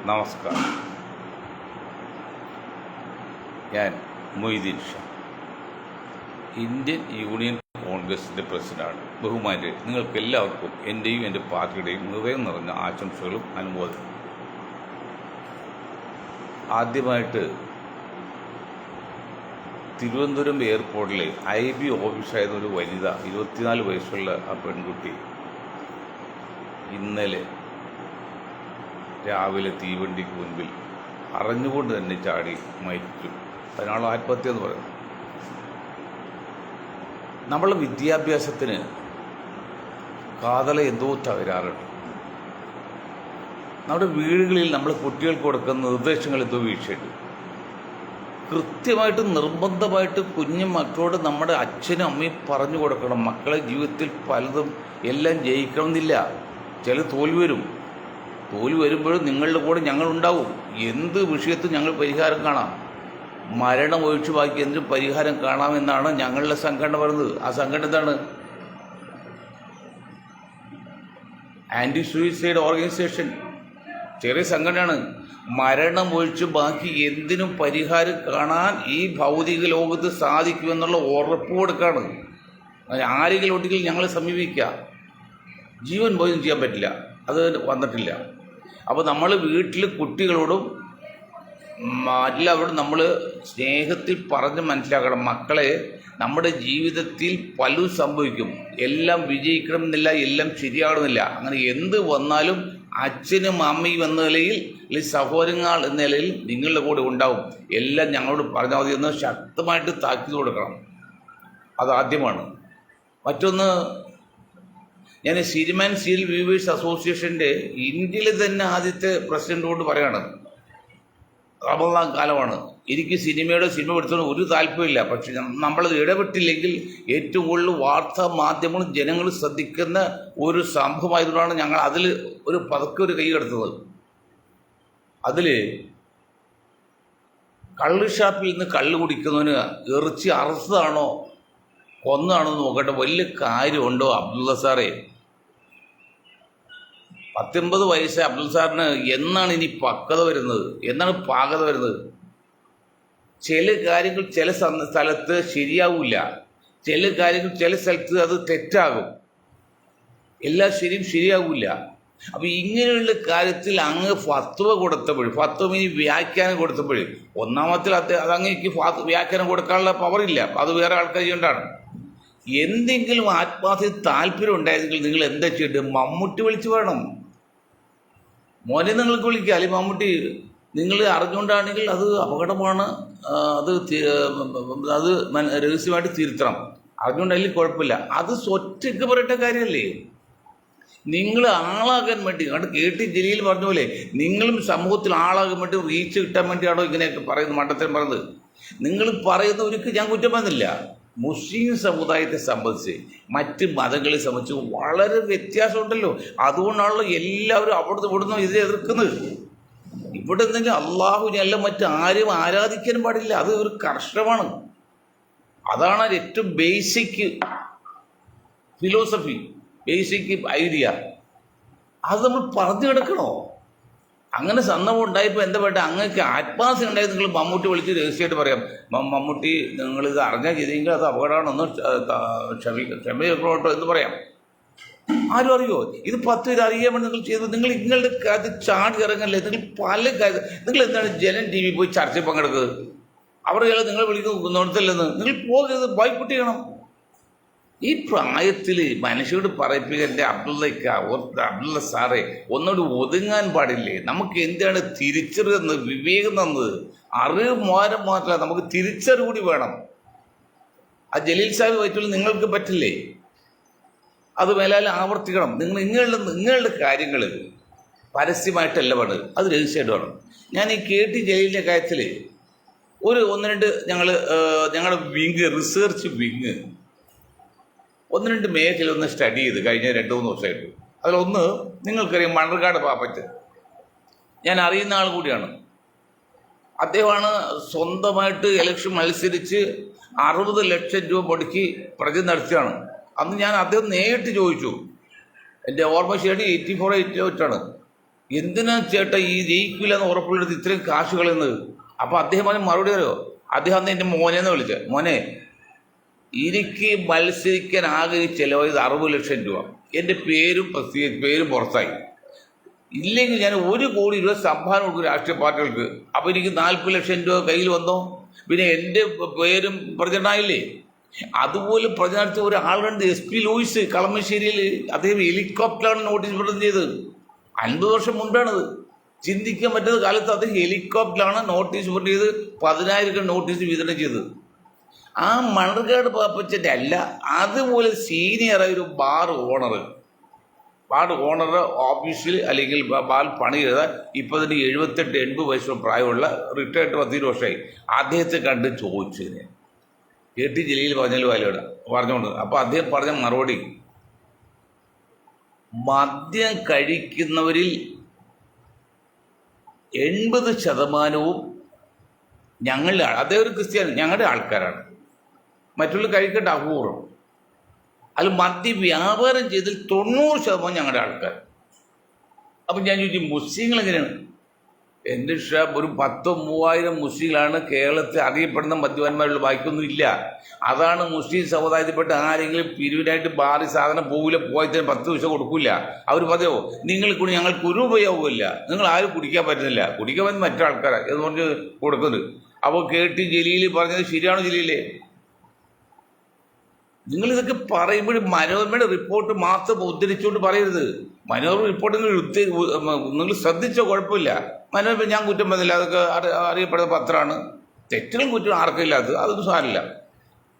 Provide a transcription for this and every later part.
നമസ്കാരം. ഞാൻ Moideen Shah, Indian union കോൺഗ്രസിൻ്റെ പ്രസിഡന്റാണ്. ബഹുമാന്യരെ, നിങ്ങൾക്ക് എല്ലാവർക്കും എൻ്റെയും എൻ്റെ പാർട്ടിയുടെയും ഹൃദയം നിറഞ്ഞ ആശംസകളും അനുമോദനവും. ആദ്യമായിട്ട് തിരുവനന്തപുരം എയർപോർട്ടിൽ IB ഓഫീസായിരുന്ന ഒരു വനിത, 24 വയസ്സുള്ള ആ പെൺകുട്ടി ഇന്നലെ രാവിലെ തീവണ്ടിക്ക് മുൻപിൽ അറിഞ്ഞുകൊണ്ട് തന്നെ ചാടി മരിച്ചു. അതിനാണ് ആത്മഹത്യ എന്ന് പറയുന്നത്. നമ്മളെ വിദ്യാഭ്യാസത്തിന് കാതല എന്തോ തകരാറുണ്ട്. നമ്മുടെ വീടുകളിൽ നമ്മൾ കുട്ടികൾക്ക് കൊടുക്കുന്ന നിർദ്ദേശങ്ങൾ എന്തോ വീഴ്ചയുണ്ട്. കൃത്യമായിട്ട് നിർബന്ധമായിട്ട് കുഞ്ഞു മക്കളോട് നമ്മുടെ അച്ഛനും അമ്മയും പറഞ്ഞു കൊടുക്കണം. മക്കളെ ജീവിതത്തിൽ പലതും എല്ലാം ജയിക്കണമെന്നില്ല. ചില തോൽവി വരും. തോൽവി വരുമ്പോഴും നിങ്ങളുടെ കൂടെ ഞങ്ങളുണ്ടാവും. എന്ത് വിഷയത്തും ഞങ്ങൾ പരിഹാരം കാണാം. മരണം ഒഴിച്ചു ബാക്കി എന്തിനും പരിഹാരം കാണാമെന്നാണ് ഞങ്ങളുടെ സംഘടന പറയുന്നത്. ആ സംഘടന എന്താണ്? Anti suicide organisation. ചെറിയ സംഘടനയാണ്. മരണം ഒഴിച്ച് ബാക്കി എന്തിനും പരിഹാരം കാണാൻ ഈ ഭൗതിക ലോകത്ത് സാധിക്കുമെന്നുള്ള ഉറപ്പ് കൊടുക്കുകയാണ്. ആരെങ്കിലും ഒട്ടിക്കൽ ഞങ്ങളെ സമീപിക്കുക. ജീവൻ പോലും ചെയ്യാൻ പറ്റില്ല, അത് വന്നിട്ടില്ല. അപ്പോൾ നമ്മൾ വീട്ടിൽ കുട്ടികളോടും എല്ലാവരോടും നമ്മൾ സ്നേഹത്തിൽ പറഞ്ഞ് മനസ്സിലാക്കണം. മക്കളെ, നമ്മുടെ ജീവിതത്തിൽ പലതും സംഭവിക്കും. എല്ലാം വിജയിക്കണം എന്നില്ല, എല്ലാം ശരിയാകണമെന്നില്ല. അങ്ങനെ എന്ത് വന്നാലും അച്ഛനും അമ്മയും എന്ന നിലയിൽ, അല്ലെങ്കിൽ സഹോദരങ്ങൾ എന്ന നിലയിൽ നിങ്ങളുടെ കൂടെ ഉണ്ടാവും. എല്ലാം ഞങ്ങളോട് പറഞ്ഞാൽ മതി എന്ന് ശക്തമായിട്ട് താക്കീത് കൊടുക്കണം. അതാദ്യമാണ്. മറ്റൊന്ന്, ഞാൻ സിനിമ സീരിയൽ വ്യൂവേഴ്സ് അസോസിയേഷൻ്റെ ഇന്ത്യയിലെ തന്നെ ആദ്യത്തെ പ്രസിഡന്റോട് പറയാണ്. റമദാൻ കാലമാണ്. എനിക്ക് സിനിമ എടുത്തുകൊണ്ട് ഒരു താല്പര്യമില്ല. പക്ഷെ നമ്മളത് ഇടപെട്ടില്ലെങ്കിൽ ഏറ്റവും കൂടുതൽ വാർത്താ മാധ്യമങ്ങളും ജനങ്ങൾ ശ്രദ്ധിക്കുന്ന ഒരു സംഭവമായതുകൊണ്ടാണ് ഞങ്ങൾ അതിൽ പതുക്കെ കൈ കെടുത്തത്. അതിൽ കള്ള് ഷാപ്പിൽ നിന്ന് കള്ള് കുടിക്കുന്നവന് ഇറച്ചി അറുത്തതാണോ കൊന്നാണോ എന്ന് നോക്കട്ടെ, വലിയ കാര്യമുണ്ടോ? അബ്ദുള്ള സാറേ, 19 വയസ്സ് അബ്ദുൽ സാറിന് എന്നാണ് ഇനി പക്വത വരുന്നത്? എന്നാണ് പാകത വരുന്നത്? ചില കാര്യങ്ങൾ ചില സ്ഥലത്ത് ശരിയാവില്ല, ചില കാര്യങ്ങൾ ചില സ്ഥലത്ത് അത് തെറ്റാകും. എല്ലാം ശരിയാവില്ല. അപ്പം ഇങ്ങനെയുള്ള കാര്യത്തിൽ അങ്ങ് ഫത്വ ഇനി വ്യാഖ്യാനം കൊടുത്തപ്പോൾ, ഒന്നാമത്തിൽ അതങ്ങേക്ക് വ്യാഖ്യാനം കൊടുക്കാനുള്ള പവറില്ല. അത് വേറെ ആൾക്കാർ ചെയ്യേണ്ടതാണ്. എന്തെങ്കിലും ആത്മാർത്ഥ താല്പര്യം ഉണ്ടായിരുന്നെങ്കിൽ നിങ്ങൾ എന്താ ചെയ്തിട്ട് മമ്മൂട്ടി വിളിച്ചു വേണം. മോനെ നിങ്ങൾക്ക് വിളിക്കുക, അല്ലെങ്കിൽ മമ്മൂട്ടി നിങ്ങൾ അറിഞ്ഞുകൊണ്ടാണെങ്കിൽ അത് അപകടമാണ്, അത് രഹസ്യമായിട്ട് തിരുത്തണം. അറിഞ്ഞുകൊണ്ടായാലും കുഴപ്പമില്ല. അത് ഒറ്റയ്ക്ക് പറയേണ്ട കാര്യമല്ലേ? നിങ്ങൾ ആളാകാൻ വേണ്ടി, അതുകൊണ്ട് KT ജലീൽ പറഞ്ഞ പോലെ നിങ്ങളും സമൂഹത്തിൽ ആളാകാൻ വേണ്ടി റീച്ച് കിട്ടാൻ വേണ്ടിയാണോ ഇങ്ങനെയൊക്കെ പറയുന്നത്, മണ്ടത്തരം പറയുന്നത്? നിങ്ങൾ പറയുന്നവർക്ക് ഞാൻ കുറ്റം പറയുന്നില്ല. മുസ്ലിം സമുദായത്തെ സംബന്ധിച്ച് മറ്റ് മതങ്ങളെ സംബന്ധിച്ച് വളരെ വ്യത്യാസമുണ്ടല്ലോ. അതുകൊണ്ടാണല്ലോ എല്ലാവരും ഇവിടുന്ന് ഇതിനെ എതിർക്കുന്നത്. ഇവിടെ എന്തെങ്കിലും അള്ളാഹുവിനല്ല മറ്റാരും ആരാധിക്കാൻ പാടില്ല. അത് ഒരു കർഷകമാണ്. അതാണ് ഏറ്റവും ബേസിക് ഫിലോസഫി, ബേസിക് ഐഡിയ. അത് നമ്മൾ പറഞ്ഞു കിടക്കണോ? അങ്ങനെ സന്ദർഭം ഉണ്ടായപ്പോൾ എന്താ വേണ്ട, അങ്ങക്ക് ആത്മാർത്ഥ ഉണ്ടായത് നിങ്ങൾ മമ്മൂട്ടി വിളിച്ച് രഹസ്യമായിട്ട് പറയാം, മമ്മൂട്ടി നിങ്ങളിത് അറിഞ്ഞാൽ ചെയ്തെങ്കിൽ അത് അപകടമാണെന്ന് ക്ഷമയോട്ടോ എന്ന് പറയാം. ആരും അറിയോ? ഇത് 10 പേര് അറിയാൻ വേണ്ടി നിങ്ങൾ ചെയ്തു. നിങ്ങളുടെ അത് ചാടി ഇറങ്ങല്ലേ? നിങ്ങൾ പല കാര്യം, നിങ്ങൾ എന്താണ് ജനൻ TV പോയി ചർച്ചയിൽ പങ്കെടുക്കുന്നത്? അവർ നിങ്ങൾ വിളിക്കുന്നിടത്തല്ലെന്ന് നിങ്ങൾ പോകരുത്, ബോയ്ക്കോട്ട് ചെയ്യണം. ഈ പ്രായത്തിൽ മനുഷ്യരോട് പറയിപ്പിക്കാൻ അബ്ദുള്ള സാറേ, ഒന്നുകൂടി ഒതുങ്ങാൻ പാടില്ലേ? നമുക്ക് എന്താണ് തിരിച്ചറിയുന്നത്, വിവേകം തന്നത്? അറിവ് മാത്രമല്ല, നമുക്ക് തിരിച്ചറിവ് കൂടി വേണം. ആ ജലീൽ സാഹിബ് പറ്റില്ല, നിങ്ങൾക്ക് പറ്റില്ലേ? അത് മേലാൽ ആവർത്തിക്കണം. നിങ്ങളുടെ കാര്യങ്ങൾ പരസ്യമായിട്ടല്ല വേണ്ടത്, അത് രഹസ്യമായിട്ട് വേണം. ഞാൻ ഈ KT ജലീലിൻ്റെ കാര്യത്തിൽ 1-2 ഞങ്ങളുടെ വിങ്, റിസർച്ച് വിങ് 1-2 മേഖല സ്റ്റഡി ചെയ്ത് കഴിഞ്ഞ 2-3 ദിവസമായിട്ട്. അതിലൊന്ന് നിങ്ങൾക്കറിയാം, മണ്ണർക്കാട് പാപ്പറ്റ്. ഞാൻ അറിയുന്ന ആൾ കൂടിയാണ്. അദ്ദേഹമാണ് സ്വന്തമായിട്ട് ഇലക്ഷൻ മത്സരിച്ച് 60 ലക്ഷം രൂപ മുടക്കി പ്രചരണം നടത്തിയാണ്. അന്ന് ഞാൻ അദ്ദേഹം നേരിട്ട് ചോദിച്ചു. എൻ്റെ ഓർമ്മ ശരി 84-88 എന്തിനാ ചേട്ടാ ഈ ജയിക്കില്ല എന്ന് ഉറപ്പുള്ളടുത്ത് ഇത്രയും കാശ് കളയുന്നത്? അപ്പോൾ അദ്ദേഹം അതിന് മറുപടി അറിയോ? അദ്ദേഹം അന്ന് എൻ്റെ മോനെന്ന് വിളിച്ചത്, മോനെ എനിക്ക് മത്സരിക്കാൻ ആകെ ചിലവായത് 60 ലക്ഷം രൂപ, എൻ്റെ പേരും പുറത്തായി, ഇല്ലെങ്കിൽ ഞാൻ 1 കോടി രൂപ സംഭാവന കൊടുക്കും രാഷ്ട്രീയ പാർട്ടികൾക്ക്. അപ്പോൾ എനിക്ക് 40 ലക്ഷം രൂപ കയ്യിൽ വന്നോ, പിന്നെ എൻ്റെ പേരും പ്രചരണമായില്ലേ? അതുപോലെ പ്രചരണത്തിൽ ഒരാളുണ്ട്, SP ലൂയിസ്, കളമശ്ശേരിയിൽ. അദ്ദേഹം ഹെലികോപ്റ്ററാണ് നോട്ടീസ് പ്രൊഡക്റ്റ് ചെയ്തത്. 50 വർഷം മുൻപാണത്. ചിന്തിക്കാൻ പറ്റുന്ന കാലത്ത് അദ്ദേഹം ഹെലികോപ്റ്ററാണ് നോട്ടീസ് പ്രൊഡക്റ്റ് ചെയ്ത് 10,000 നോട്ടീസ് വിതരണം ചെയ്തത്. ആ മണർകാട് പാപ്പച്ചൻ്റെ അല്ല, അതുപോലെ സീനിയറായ ഒരു ബാർ ഓണർ ഓഫീസിൽ അല്ലെങ്കിൽ ബാർ പണി ചെയ്താൽ ഇപ്പോൾ തന്നെ 78-80 വയസ്സുള്ള പ്രായമുള്ള റിട്ടയർഡ് 10 വർഷമായി. അദ്ദേഹത്തെ കണ്ട് ചോദിച്ചതിന് KT ജലീൽ പറഞ്ഞുകൊണ്ട് അപ്പോൾ അദ്ദേഹം പറഞ്ഞ മറുപടി, മദ്യം കഴിക്കുന്നവരിൽ 80% ഞങ്ങളുടെ അദ്ദേഹം ഒരു ക്രിസ്ത്യാനി, ഞങ്ങളുടെ ആൾക്കാരാണ്, മറ്റുള്ള കഴിക്കേണ്ട അപൂർവം. അതിൽ മദ്യ വ്യാപാരം ചെയ്തതിൽ 90% ഞങ്ങളുടെ ആൾക്കാർ. അപ്പം ഞാൻ ചോദിച്ചു, മുസ്ലിങ്ങൾ എങ്ങനെയാണ്? എൻ്റെ ഒരു 10,000-3000 മുസ്ലിങ്ങളാണ് കേരളത്തിൽ അറിയപ്പെടുന്ന മദ്യപാന്മാരുള്ള, ബാക്കിയൊന്നും ഇല്ല. അതാണ് മുസ്ലിം സമുദായത്തിൽപ്പെട്ട് ആരെങ്കിലും പിരിവിനായിട്ട് ബാറി സാധനം പോകില്ല, പോയതിന് 10 പൈസ കൊടുക്കില്ല. അവർ പറയുമോ, നിങ്ങൾ കൂടി ഞങ്ങൾക്ക് ഒരു ഉപയോഗമില്ല, നിങ്ങൾ ആരും കുടിക്കാൻ പറ്റുന്നില്ല, കുടിക്കാൻ പറ്റുന്ന മറ്റാൾക്കാരാണ് എന്ന് പറഞ്ഞ് കൊടുക്കുന്നത്. അപ്പോൾ KT ജലീൽ പറഞ്ഞത് ശരിയാണോ ജലീലേ? നിങ്ങളിതൊക്കെ പറയുമ്പോൾ മനോരമയുടെ റിപ്പോർട്ട് മാത്രം ഉദ്ധരിച്ചുകൊണ്ട് പറയരുത്. മനോരമ റിപ്പോർട്ട് നിങ്ങൾ ശ്രദ്ധിച്ചോ, കുഴപ്പമില്ല. മനോരമ ഞാൻ കുറ്റം പറഞ്ഞില്ല, അതൊക്കെ അറിയപ്പെടുന്ന പത്രമാണ്. തെറ്റുകളും കുറ്റം ആർക്കില്ലാത്തത്, അതൊന്നും സാരമില്ല.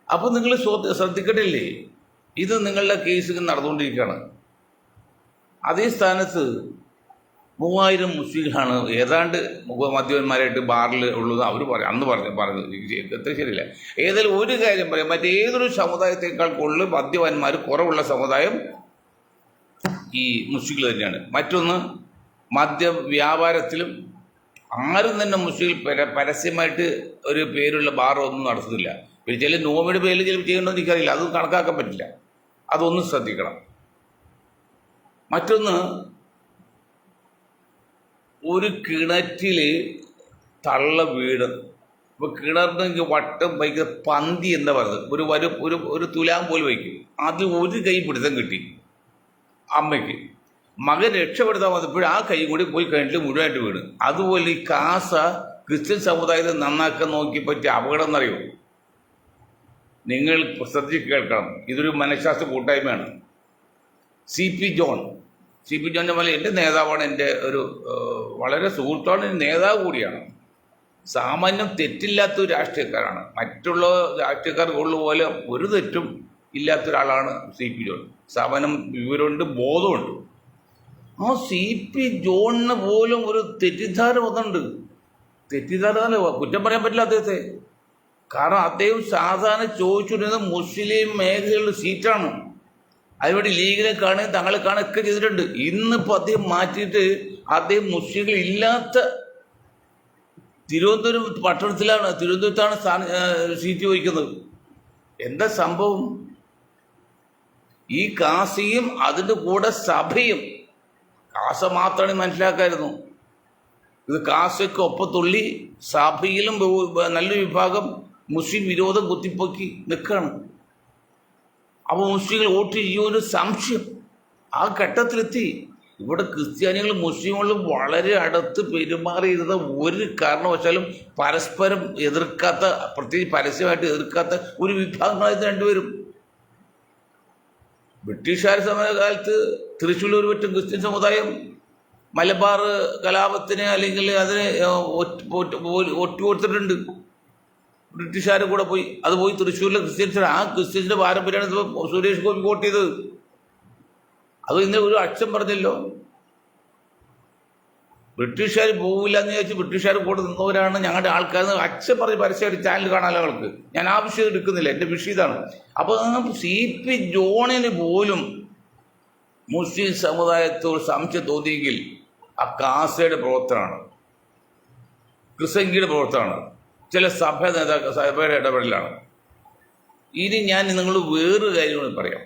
അപ്പോൾ നിങ്ങൾ ശ്രദ്ധിക്കട്ടില്ലേ, ഇത് നിങ്ങളുടെ കേസ് നടന്നുകൊണ്ടിരിക്കുകയാണ്. അതേ സ്ഥാനത്ത് 3000 മുസ്ലിങ്ങളാണ് ഏതാണ്ട് മദ്യപന്മാരായിട്ട് ബാറിൽ ഉള്ളത് അവർ അന്ന് പറഞ്ഞു എത്ര ശരിയില്ല. ഏതായാലും ഒരു കാര്യം പറയാം, മറ്റേതൊരു സമുദായത്തെക്കാൾ കൂടുതൽ മദ്യപന്മാർ കുറവുള്ള സമുദായം ഈ മുസ്ലിങ്ങൾ തന്നെയാണ്. മറ്റൊന്ന്, മദ്യ വ്യാപാരത്തിലും ആരും തന്നെ മുസ്ലിങ്ങൾ പരസ്യമായിട്ട് ഒരു പേരുള്ള ബാറൊന്നും നടത്തുന്നില്ല. പിന്നെ ചില നോമിയുടെ പേരിൽ ചിലപ്പോൾ ചെയ്യണമെന്ന് എനിക്കറിയില്ല, അതും കണക്കാക്കാൻ പറ്റില്ല. അതൊന്നും ശ്രദ്ധിക്കണം. മറ്റൊന്ന്, ഒരു കിണറ്റിൽ തള്ള വീട്, ഇപ്പോൾ കിണറിനെങ്കിൽ വട്ടം വയ്ക്കുന്ന പന്തി എന്താ പറയുന്നത്, ഒരു തുലാം പോലെ വയ്ക്കും. അത് ഒരു കൈ പിടുത്തം കിട്ടി അമ്മയ്ക്ക്. മകൻ രക്ഷപ്പെടുത്താൻ വന്നപ്പോഴും ആ കൈ കൂടി പോയി കിണറ്റിൽ മുഴുവനായിട്ട് വീണ്. അതുപോലെ ഈ കാസ ക്രിസ്ത്യൻ സമുദായത്തെ നന്നാക്കാൻ നോക്കി പറ്റിയ അപകടം എന്നറിയോ? നിങ്ങൾ ശ്രദ്ധിച്ച് കേൾക്കണം, ഇതൊരു മനഃശാസ്ത്ര കൂട്ടായ്മയാണ്. CP ജോണിൻ്റെ പോലെ എൻ്റെ നേതാവാണ്, എൻ്റെ ഒരു വളരെ സുഹൃത്താണ്, നേതാവ് കൂടിയാണ്. സാമാന്യം തെറ്റില്ലാത്തൊരു രാഷ്ട്രീയക്കാരാണ്. മറ്റുള്ള രാഷ്ട്രീയക്കാർക്കുള്ള പോലെ ഒരു തെറ്റും ഇല്ലാത്തൊരാളാണ് CP ജോൺ. സാമാന്യം വിവരമുണ്ട്, ബോധമുണ്ട്. ആ CP ജോണിന് പോലും ഒരു തെറ്റിദ്ധാരണ വന്നുണ്ട്. തെറ്റിദ്ധാരണ കുറ്റം പറയാൻ പറ്റില്ല അദ്ദേഹത്തെ. കാരണം അദ്ദേഹം സാധാരണ ചോദിച്ചുകൊണ്ടിരുന്നത് മുസ്ലിം മേഖലയിലുള്ള സീറ്റാണ്. അതിനുവേണ്ടി ലീഗിനെ കാണുകയും തങ്ങളെ കാണുകയൊക്കെ ചെയ്തിട്ടുണ്ട്. ഇന്നിപ്പോൾ അദ്ദേഹം മാറ്റിയിട്ട് അദ്ദേഹം മുസ്ലിങ്ങൾ ഇല്ലാത്ത തിരുവനന്തപുരത്താണ് സീറ്റ് വഹിക്കുന്നത്. എന്താ സംഭവം? ഈ കാസിയും അതിൻ്റെ കൂടെ സഭയും, കാസ മാത്രമാണ് മനസ്സിലാക്കായിരുന്നു. ഇത് കാസയ്ക്ക് ഒപ്പത്തുള്ളി സഭയിലും നല്ലൊരു വിഭാഗം മുസ്ലിം വിരോധം കുത്തിപ്പൊക്കി നിൽക്കുകയാണ്. അപ്പോൾ മുസ്ലിങ്ങൾ വോട്ട് ചെയ്യുമെന്ന് സംശയം ആ ഘട്ടത്തിലെത്തി. ഇവിടെ ക്രിസ്ത്യാനികളും മുസ്ലിങ്ങളും വളരെ അടുത്ത് പെരുമാറിയിരുന്ന ഒരു കാരണവശാലും പരസ്പരം എതിർക്കാത്ത, പ്രത്യേകിച്ച് പരസ്യമായിട്ട് എതിർക്കാത്ത ഒരു വിഭാഗങ്ങളായിരുന്നു രണ്ടുപേരും. ബ്രിട്ടീഷുകാർ സമയകാലത്ത് തൃശ്ശൂരിൽ ഒരു പറ്റം ക്രിസ്ത്യൻ സമുദായം മലബാർ കലാപത്തിന് അല്ലെങ്കിൽ അതിന് ഒറ്റുകൊടുത്തിട്ടുണ്ട്. ബ്രിട്ടീഷുകാരെ കൂടെ പോയി തൃശ്ശൂരിലെ ക്രിസ്ത്യൻസിന്, ആ ക്രിസ്ത്യൻസിൻ്റെ പാരമ്പര്യമാണ് ഇപ്പോൾ സുരേഷ് ഗോപി വോട്ട് ചെയ്തത്. അത് ഇന്ന് ഒരു അക്ഷരം പറഞ്ഞല്ലോ. ബ്രിട്ടീഷുകാർ പോകില്ല എന്ന് ചോദിച്ചാൽ ബ്രിട്ടീഷുകാർ കൂടെ നിന്നവരാണ് ഞങ്ങളുടെ ആൾക്കാർ അച്ഛൻ പറഞ്ഞ് പരസ്യമായിട്ട് ചാനൽ കാണാൻ ആൾക്ക്. ഞാൻ ആവശ്യം എടുക്കുന്നില്ല, എൻ്റെ വിഷയം ഇതാണ്. അപ്പോൾ CP ജോണിന് പോലും മുസ്ലിം സമുദായത്തോട് സംശയം തോന്നിയെങ്കിൽ ആ കാസയുടെ പ്രവർത്തനമാണ്, ക്രിസംഗിയുടെ പ്രവർത്തനമാണ്, ചില സഭയുടെ ഇടപെടലാണ്. ഇനി ഞാൻ നിങ്ങൾ വേറൊരു കാര്യം കൂടി പറയാം,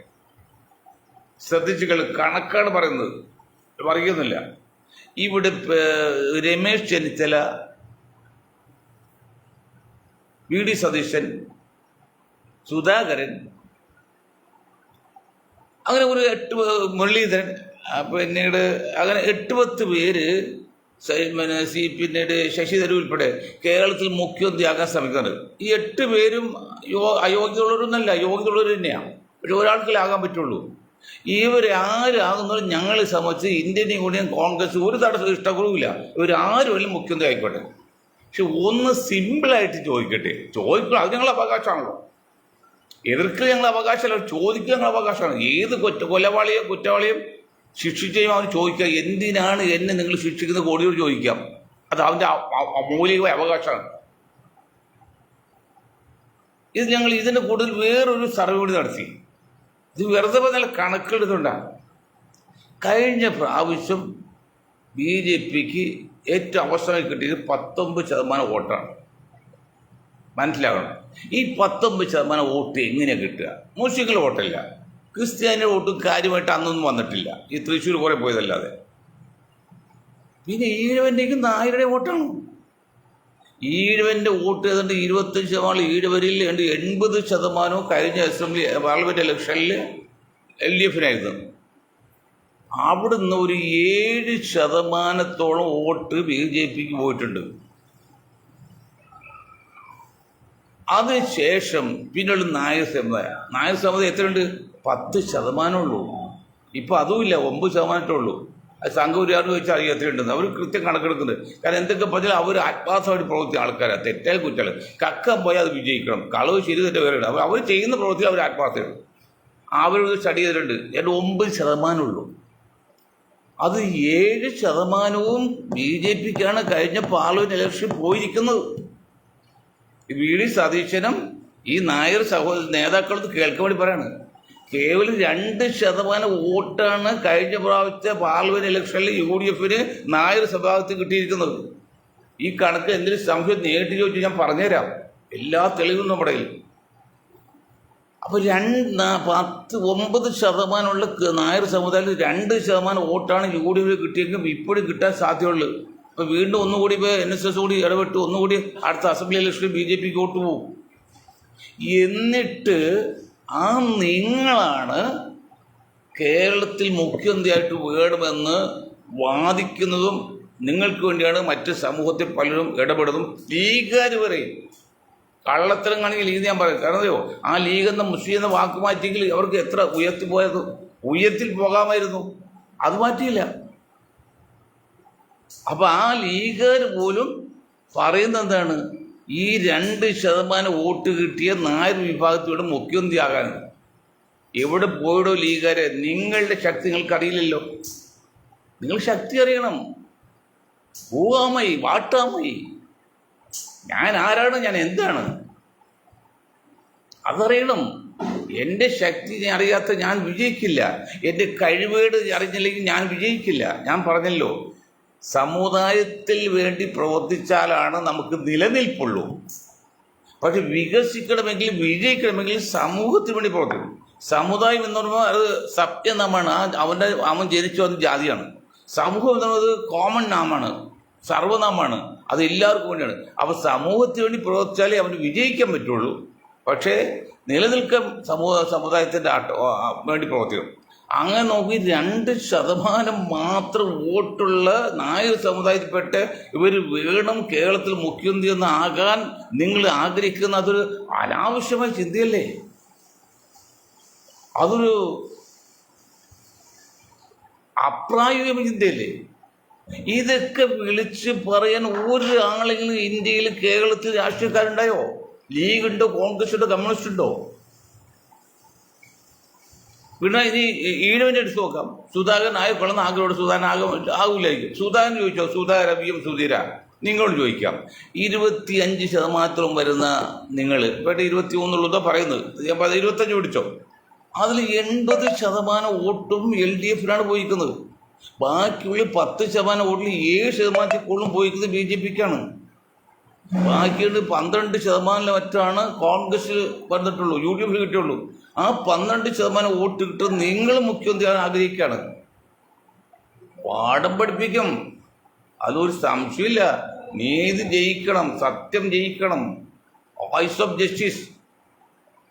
ശ്രദ്ധിച്ചു കണക്കാണ് പറയുന്നത്, പറയുന്നില്ല. ഇവിടെ രമേശ് ചെന്നിത്തല, വി ഡി സതീശൻ, സുധാകരൻ, അങ്ങനെ ഒരു 8 മുരളീധരൻ, പിന്നീട് അങ്ങനെ 8-10 പേര്, പിന്നീട് ശശി തരൂർ ഉൾപ്പെടെ കേരളത്തിൽ മുഖ്യമന്ത്രിയാകാൻ ശ്രമിക്കുന്നുണ്ട്. ഈ 8 പേരും അയോഗ്യതയുള്ളവരൊന്നല്ല, യോഗ്യതയുള്ളവർ തന്നെയാണ്. പക്ഷെ ഒരാൾക്കല്ലാകാൻ പറ്റുള്ളൂ. ഇവരാരാകുന്നതും ഞങ്ങളെ സംബന്ധിച്ച് ഇന്ത്യൻ യൂണിയൻ കോൺഗ്രസ് ഒരു തടസ്സം ഇഷ്ടക്കുറവില്ല. ഇവരാരും വല്ല മുഖ്യമന്ത്രി ആയിക്കോട്ടെ. പക്ഷെ ഒന്ന് സിമ്പിളായിട്ട് ചോദിക്കട്ടെ. ചോദിക്കുക അത് ഞങ്ങളുടെ അവകാശമാണല്ലോ. എതിർക്കൽ ഞങ്ങളുടെ അവകാശമല്ല, ചോദിക്കുക ഞങ്ങളുടെ അവകാശമാണ്. ഏത് കുറ്റവാളിയും ശിക്ഷിച്ചും അവന് ചോദിക്കുക, എന്തിനാണ് എന്നെ നിങ്ങൾ ശിക്ഷിക്കുന്നത് കോടിയോട് ചോദിക്കാം. അത് അവൻ്റെ മൗലികമായ അവകാശമാണ്. ഇത് ഞങ്ങൾ ഇതിൻ്റെ കൂടുതൽ വേറൊരു സർവേ കൂടി നടത്തി. ഇത് വെറുതെ നല്ല കണക്കെടുത്തുകൊണ്ടാണ്. കഴിഞ്ഞ പ്രാവശ്യം BJPക്ക് ഏറ്റവും അവസരമായി കിട്ടിയത് 19% വോട്ടാണ്. മനസ്സിലാകണം. ഈ 19% വോട്ട് എങ്ങനെയാണ് കിട്ടുക? മുസ്ലിങ്ങളുടെ വോട്ടല്ല, ക്രിസ്ത്യാനിയുടെ വോട്ടും കാര്യമായിട്ട് അന്നൊന്നും വന്നിട്ടില്ല. ഈ തൃശ്ശൂർ കുറേ പോയതല്ലാതെ. പിന്നെ ഈഴവൻ്റെയും നായരുടെ വോട്ടാണ്. ഈഴവൻ്റെ വോട്ട് ഏതാണ്ട് 25%, ഈഴവരിൽ 80% കഴിഞ്ഞ അസംബ്ലി പാർലമെൻറ്റ് ഇലക്ഷനിൽ LDFനായിരുന്നു. അവിടുന്ന് ഒരു 7% വോട്ട് BJPക്ക് പോയിട്ടുണ്ട്. അതിനുശേഷം പിന്നെയുള്ള നായർ സമുദായം എത്രയുണ്ട്? 10% ഉള്ളൂ. ഇപ്പം അതുമില്ല, 9% ഉള്ളൂ. അത് സംഘപരിവാറിന് വെച്ചാൽ അറിയാം എത്രയുണ്ടെന്ന്. അവർ കൃത്യം കണക്കെടുക്കുന്നുണ്ട്. കാരണം എന്തൊക്കെ പറഞ്ഞാൽ അവർ ആത്മാർത്ഥമായിട്ട് പ്രവർത്തിക്കുന്ന ആൾക്കാരാണ്. തെറ്റായ കുറ്റങ്ങൾ കക്കാൻ പോയാൽ അത് വിജയിക്കണം. കളവ് ശരി തെറ്റ് വേറെ. അവർ ചെയ്യുന്ന പ്രവൃത്തി അവർ ആത്മാർത്ഥമാണ്. അവരൊരു സ്റ്റഡി ചെയ്തിട്ടുണ്ട്. 9% ഉള്ളൂ. അത് 7% BJPക്കാണ് കഴിഞ്ഞ പാർലമെന്റ് ഇലക്ഷൻ പോയിരിക്കുന്നത്. വി ഡി സതീശനും ഈ നായർ നേതാക്കളത് കേൾക്കാൻ വേണ്ടി പറയാണ്. കേവലം 2% വോട്ടാണ് കഴിഞ്ഞ പ്രാവശ്യത്തെ പാർലമെന്റ് ഇലക്ഷനിൽ UDFന് നായർ വിഭാഗത്തിൽ കിട്ടിയിരിക്കുന്നത്. ഈ കണക്ക് എന്തെങ്കിലും സംശയം നേരിട്ട് ചോദിച്ചു ഞാൻ പറഞ്ഞുതരാം. എല്ലാ തെളിവും നമ്മുടെ കയ്യിൽ. അപ്പോൾ 9% നായർ സമുദായത്തിൽ 2% വോട്ടാണ് UDF കിട്ടിയെങ്കിൽ ഇപ്പോഴും കിട്ടാൻ സാധ്യതയുള്ളൂ. അപ്പോൾ വീണ്ടും ഒന്നുകൂടി ഇപ്പോൾ NSS കൂടി ഇടപെട്ട് ഒന്നുകൂടി അടുത്ത അസംബ്ലി ഇലക്ഷനിൽ BJPക്ക് വോട്ട് പോകും. എന്നിട്ട് നിങ്ങളാണ് കേരളത്തിൽ മുഖ്യമന്ത്രിയായിട്ട് വേണമെന്ന് വാദിക്കുന്നതും നിങ്ങൾക്ക് വേണ്ടിയാണ് മറ്റ് സമൂഹത്തിൽ പലരും ഇടപെടുന്നതും. ലീഗുകാർ വരെ കള്ളത്തരം കാണെങ്കിൽ ഇത് ഞാൻ പറയും. കാരണം അറിയോ, ആ ലീഗ് എന്ന മുസ്ലിം എന്ന വാക്ക് മാറ്റിയെങ്കിൽ അവർക്ക് എത്ര ഉയർത്തിൽ പോകാമായിരുന്നു. അത് മാറ്റിയില്ല. അപ്പം ആ ലീഗുകാർ പോലും പറയുന്നത് എന്താണ്? ഈ 2% വോട്ട് കിട്ടിയ നായർ വിഭാഗത്തിലൂടെ മുഖ്യമന്ത്രിയാകാൻ. എവിടെ പോയിടോ ലീഗുകാരെ? നിങ്ങളുടെ ശക്തി നിങ്ങൾക്കറിയില്ലല്ലോ. നിങ്ങൾ ശക്തി അറിയണം. പോകാമായി വാട്ടാമായി. ഞാൻ ആരാണ്, ഞാൻ എന്താണ്, അതറിയണം. എൻ്റെ ശക്തി അറിയാത്ത ഞാൻ വിജയിക്കില്ല. എൻ്റെ കഴിവേട് അറിഞ്ഞില്ലെങ്കിൽ ഞാൻ വിജയിക്കില്ല. ഞാൻ പറഞ്ഞല്ലോ, സമുദായത്തിൽ വേണ്ടി പ്രവർത്തിച്ചാലാണ് നമുക്ക് നിലനിൽപ്പുള്ളൂ. പക്ഷെ വിജയിക്കണമെങ്കിൽ സമൂഹത്തിന് വേണ്ടി പ്രവർത്തിക്കണം. സമുദായം എന്ന് പറയുമ്പോൾ അത് സത്യനാമാണ്. അവൻ ജനിച്ചു വന്ന ജാതിയാണ്. സമൂഹം എന്ന് പറയുന്നത് കോമൺ നാമാണ്, സർവനാമാണ്. അത് എല്ലാവർക്കും വേണ്ടിയാണ്. അപ്പോൾ സമൂഹത്തിന് വേണ്ടി പ്രവർത്തിച്ചാലേ അവന് വിജയിക്കാൻ പറ്റുള്ളൂ. പക്ഷേ നിലനിൽക്കാൻ സമുദായത്തിൻ്റെ വേണ്ടി പ്രവർത്തിക്കണം. അങ്ങനെ നോക്കി 2% മാത്രം വോട്ടുള്ള നായർ സമുദായത്തിൽപ്പെട്ട് ഇവർ വേണം കേരളത്തിൽ മുഖ്യമന്ത്രി എന്ന് ആകാൻ നിങ്ങൾ ആഗ്രഹിക്കുന്ന അതൊരു അനാവശ്യമായ ചിന്തയല്ലേ? അതൊരു അപ്രായോഗിക ചിന്തയല്ലേ? ഇതൊക്കെ വിളിച്ച് പറയാൻ ഒരാളെങ്കിലും ഇന്ത്യയിൽ കേരളത്തിൽ രാഷ്ട്രീയക്കാരുണ്ടായോ? ലീഗുണ്ടോ, കോൺഗ്രസ് ഉണ്ടോ, കമ്മ്യൂണിസ്റ്റ് ഉണ്ടോ? പിന്നെ ഇനി ഈഴവൻ്റെ എടുത്ത് നോക്കാം. സുധാകരൻ ആയിക്കൊള്ളുന്ന ആഗ്രഹോട് സുധാകരൻ ആകില്ലായിരിക്കും. സുധാകരൻ ചോദിച്ചോ, സുധാകര VM സുധീര നിങ്ങളോട് ചോദിക്കാം. 25% വരുന്ന നിങ്ങൾ ഇപ്പോൾ 23 പറയുന്നത്, ഞാൻ 25 പിടിച്ചോ. അതിൽ 80% വോട്ടും LDFനാണ് പോയിരിക്കുന്നത്. ബാക്കിയുള്ള 10% വോട്ടിൽ 7% കൂടുതലും പോയിരിക്കുന്നത് BJPക്കാണ്. ബാക്കിയുണ്ട് 12% മറ്റാണ് കോൺഗ്രസ്സിൽ വന്നിട്ടുള്ളൂ, UDF കിട്ടിയുള്ളൂ. ആ 12% വോട്ട് കിട്ടുന്നത് നിങ്ങൾ മുഖ്യമന്ത്രിയാണ് ആഗ്രഹിക്കുകയാണ്. പാഠം പഠിപ്പിക്കും, അതൊരു സംശയമില്ല. നീതി ജയിക്കണം, സത്യം ജയിക്കണം. Voice of justice,